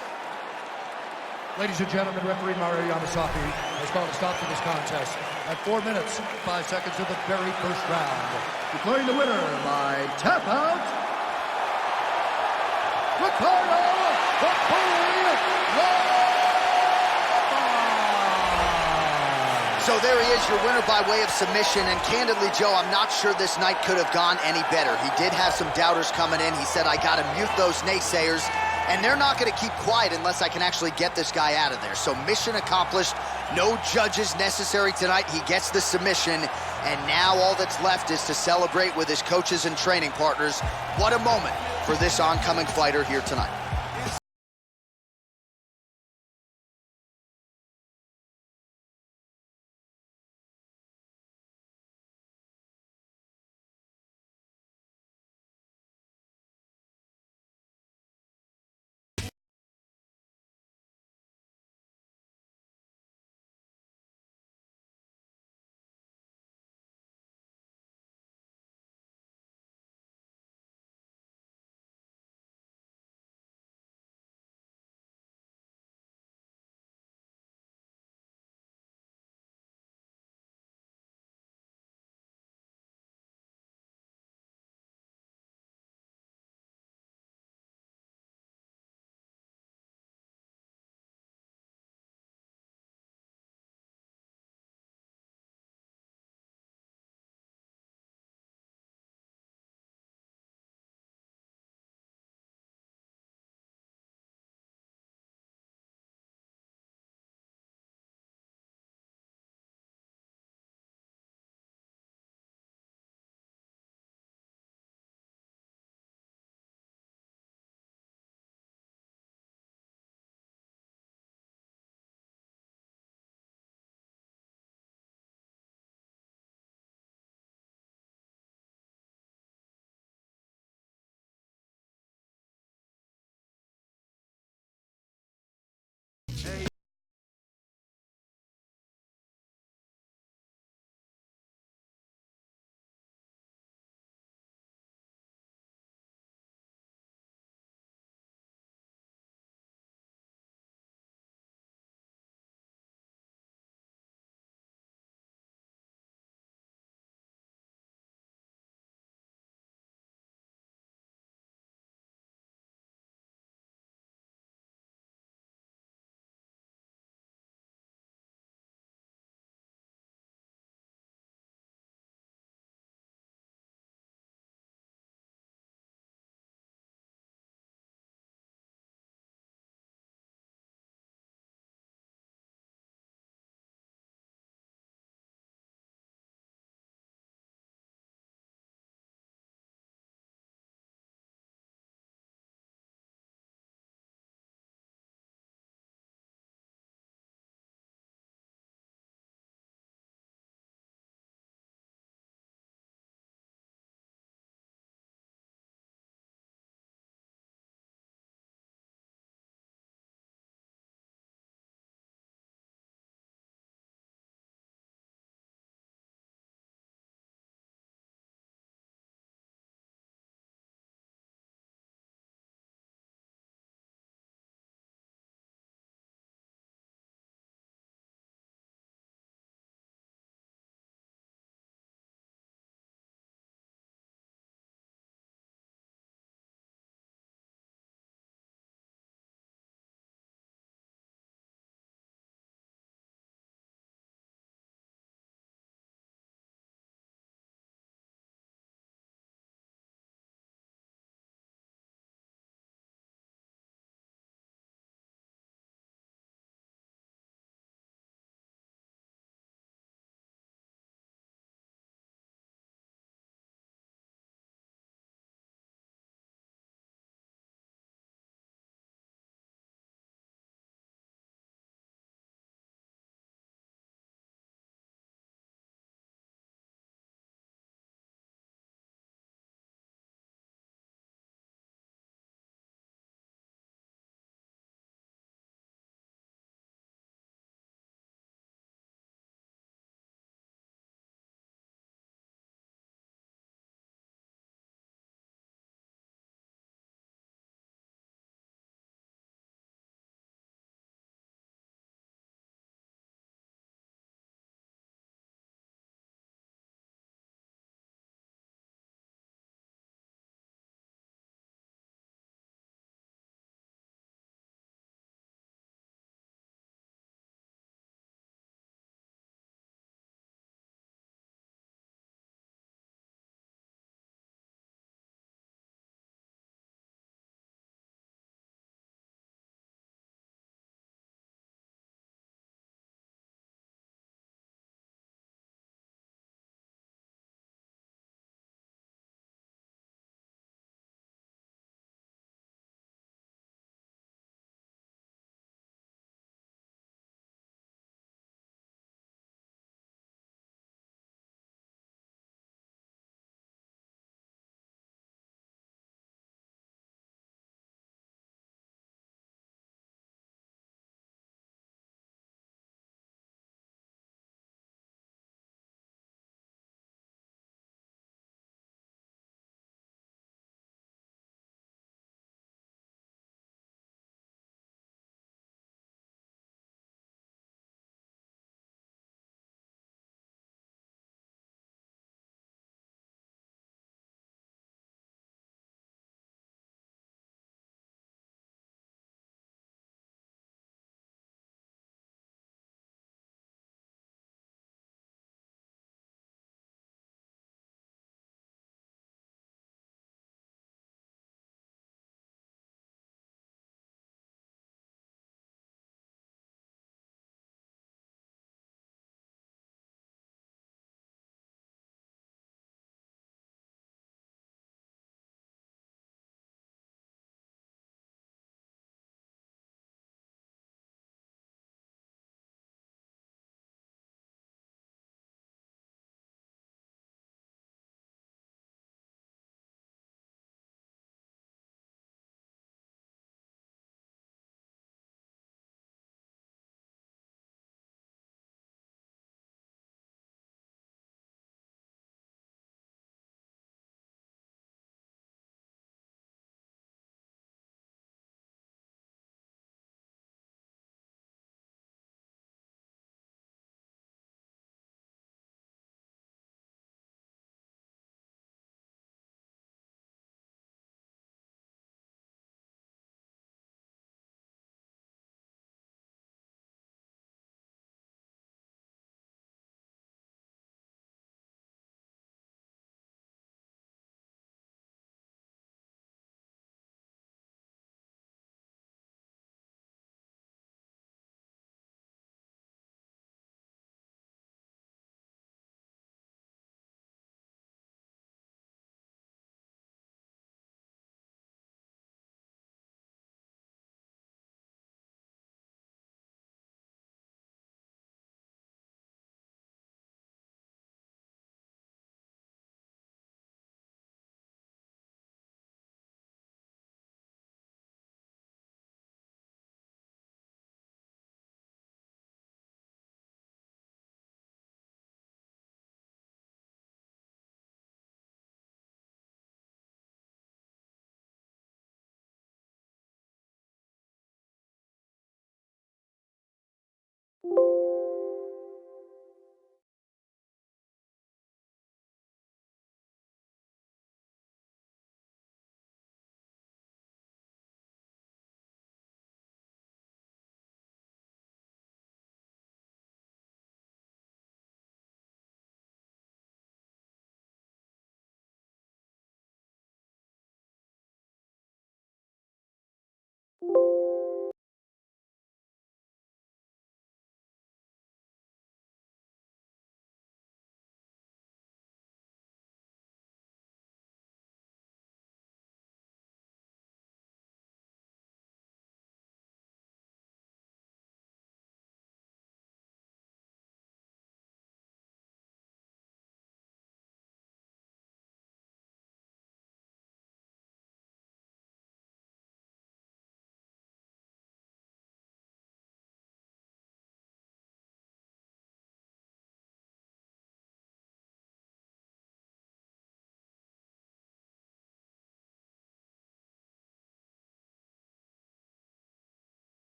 Ladies and gentlemen, referee Mario Yamasaki has called a stop to this contest at 4 minutes, 5 seconds of the very first round. Declaring the winner by tap out, Ricardo the Bully Loma. So there he is, your winner by way of submission. And candidly, Joe, I'm not sure this night could have gone any better. He did have some doubters coming in. He said, I got to mute those naysayers. And they're not going to keep quiet unless I can actually get this guy out of there. So mission accomplished. No judges necessary tonight. He gets the submission. And now all that's left is to celebrate with his coaches and training partners. What a moment for this oncoming fighter here tonight.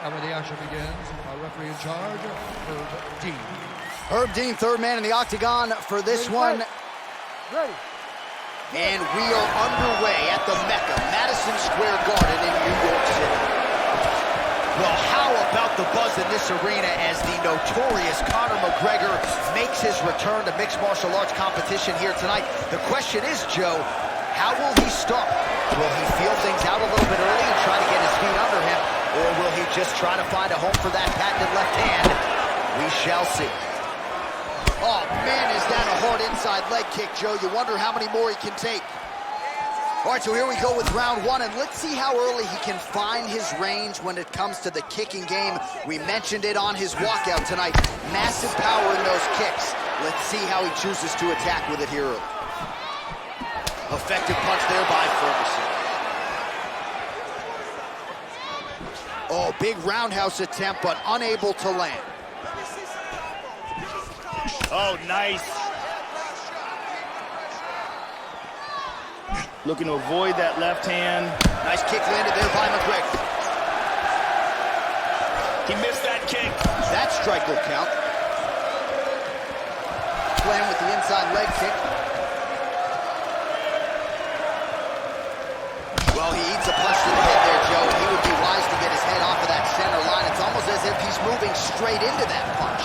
And when the action begins, our referee in charge, Herb Dean. Herb Dean, third man in the octagon for this one. Ready. And we are underway at the Mecca, Madison Square Garden in New York City. Well, how about the buzz in this arena as the notorious Conor McGregor makes his return to mixed martial arts competition here tonight? The question is, Joe, how will he start? Will he feel things out a little bit early and try to get his feet under him? Or will he just try to find a home for that patented left hand? We shall see. Oh, man, is that a hard inside leg kick, Joe. You wonder how many more he can take. All right, so here we go with round one, and let's see how early he can find his range when it comes to the kicking game. We mentioned it on his walkout tonight. Massive power in those kicks. Let's see how he chooses to attack with it here early. Effective punch there by Ferguson. Oh, big roundhouse attempt, but unable to land. Oh, nice. Looking to avoid that left hand. Nice kick landed there by McGregor. He missed that kick. That strike will count. Playing with the inside leg kick. Well, he eats a punch to the head there, Joe. He would be wise to get his head off of that center line. It's almost as if he's moving straight into that punch.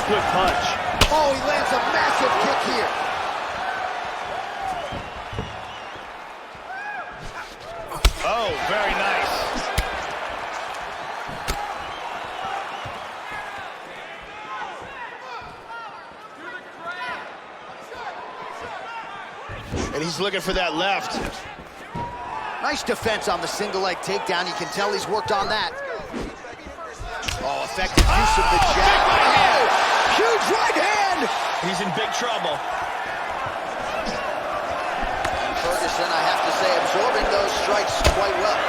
Good punch. Oh, he lands a massive kick here. Oh, very nice. And he's looking for that left. Nice defense on the single leg takedown. You can tell he's worked on that. Oh, effective use of the jab. Oh, huge right hand. He's in big trouble. And Ferguson, I have to say, absorbing those strikes quite well.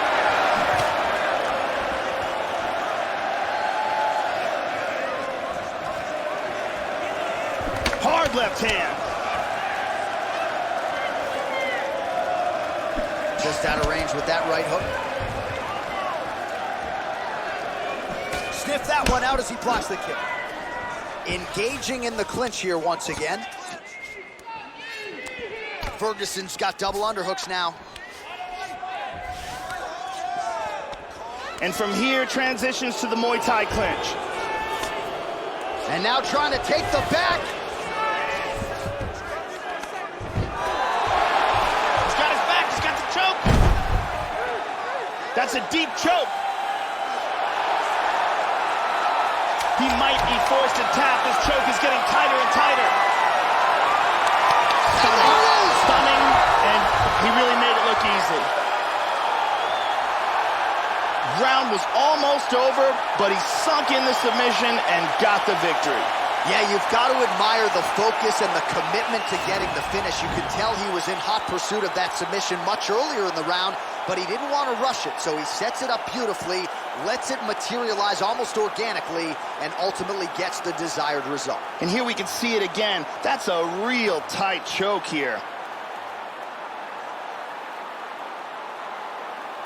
Hard left hand. Just out of range with that right hook. Sniff that one out as he blocks the kick. Engaging in the clinch here once again. Ferguson's got double underhooks now. And from here, transitions to the Muay Thai clinch. And now trying to take the back. He's got his back, he's got the choke. That's a deep choke. He might be forced to tap. This choke is getting tighter and tighter. Stunning, and he really made it look easy. Round was almost over, but he sunk in the submission and got the victory. Yeah, you've got to admire the focus and the commitment to getting the finish. You could tell he was in hot pursuit of that submission much earlier in the round, but he didn't want to rush it, so he sets it up beautifully, lets it materialize almost organically, and ultimately gets the desired result. And here we can see it again. That's a real tight choke here.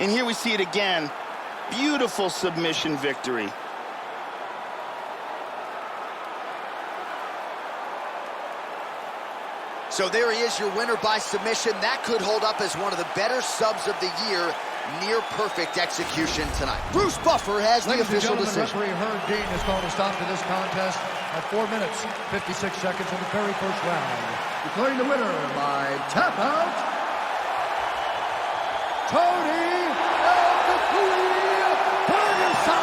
And here we see it again. Beautiful submission victory. So there he is, your winner by submission. That could hold up as one of the better subs of the year. Near perfect execution tonight. Bruce Buffer has the official decision. Referee Herb Dean has called a stop to this contest at 4 minutes, 56 seconds in the very first round. Declaring the winner by tap out, Tony Ferguson.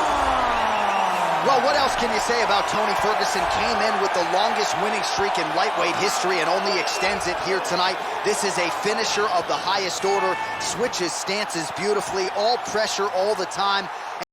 Well, what else can you say about Tony Ferguson? Came in with the longest winning streak in lightweight history and only extends it here tonight. This is a finisher of the highest order. Switches stances beautifully, all pressure all the time.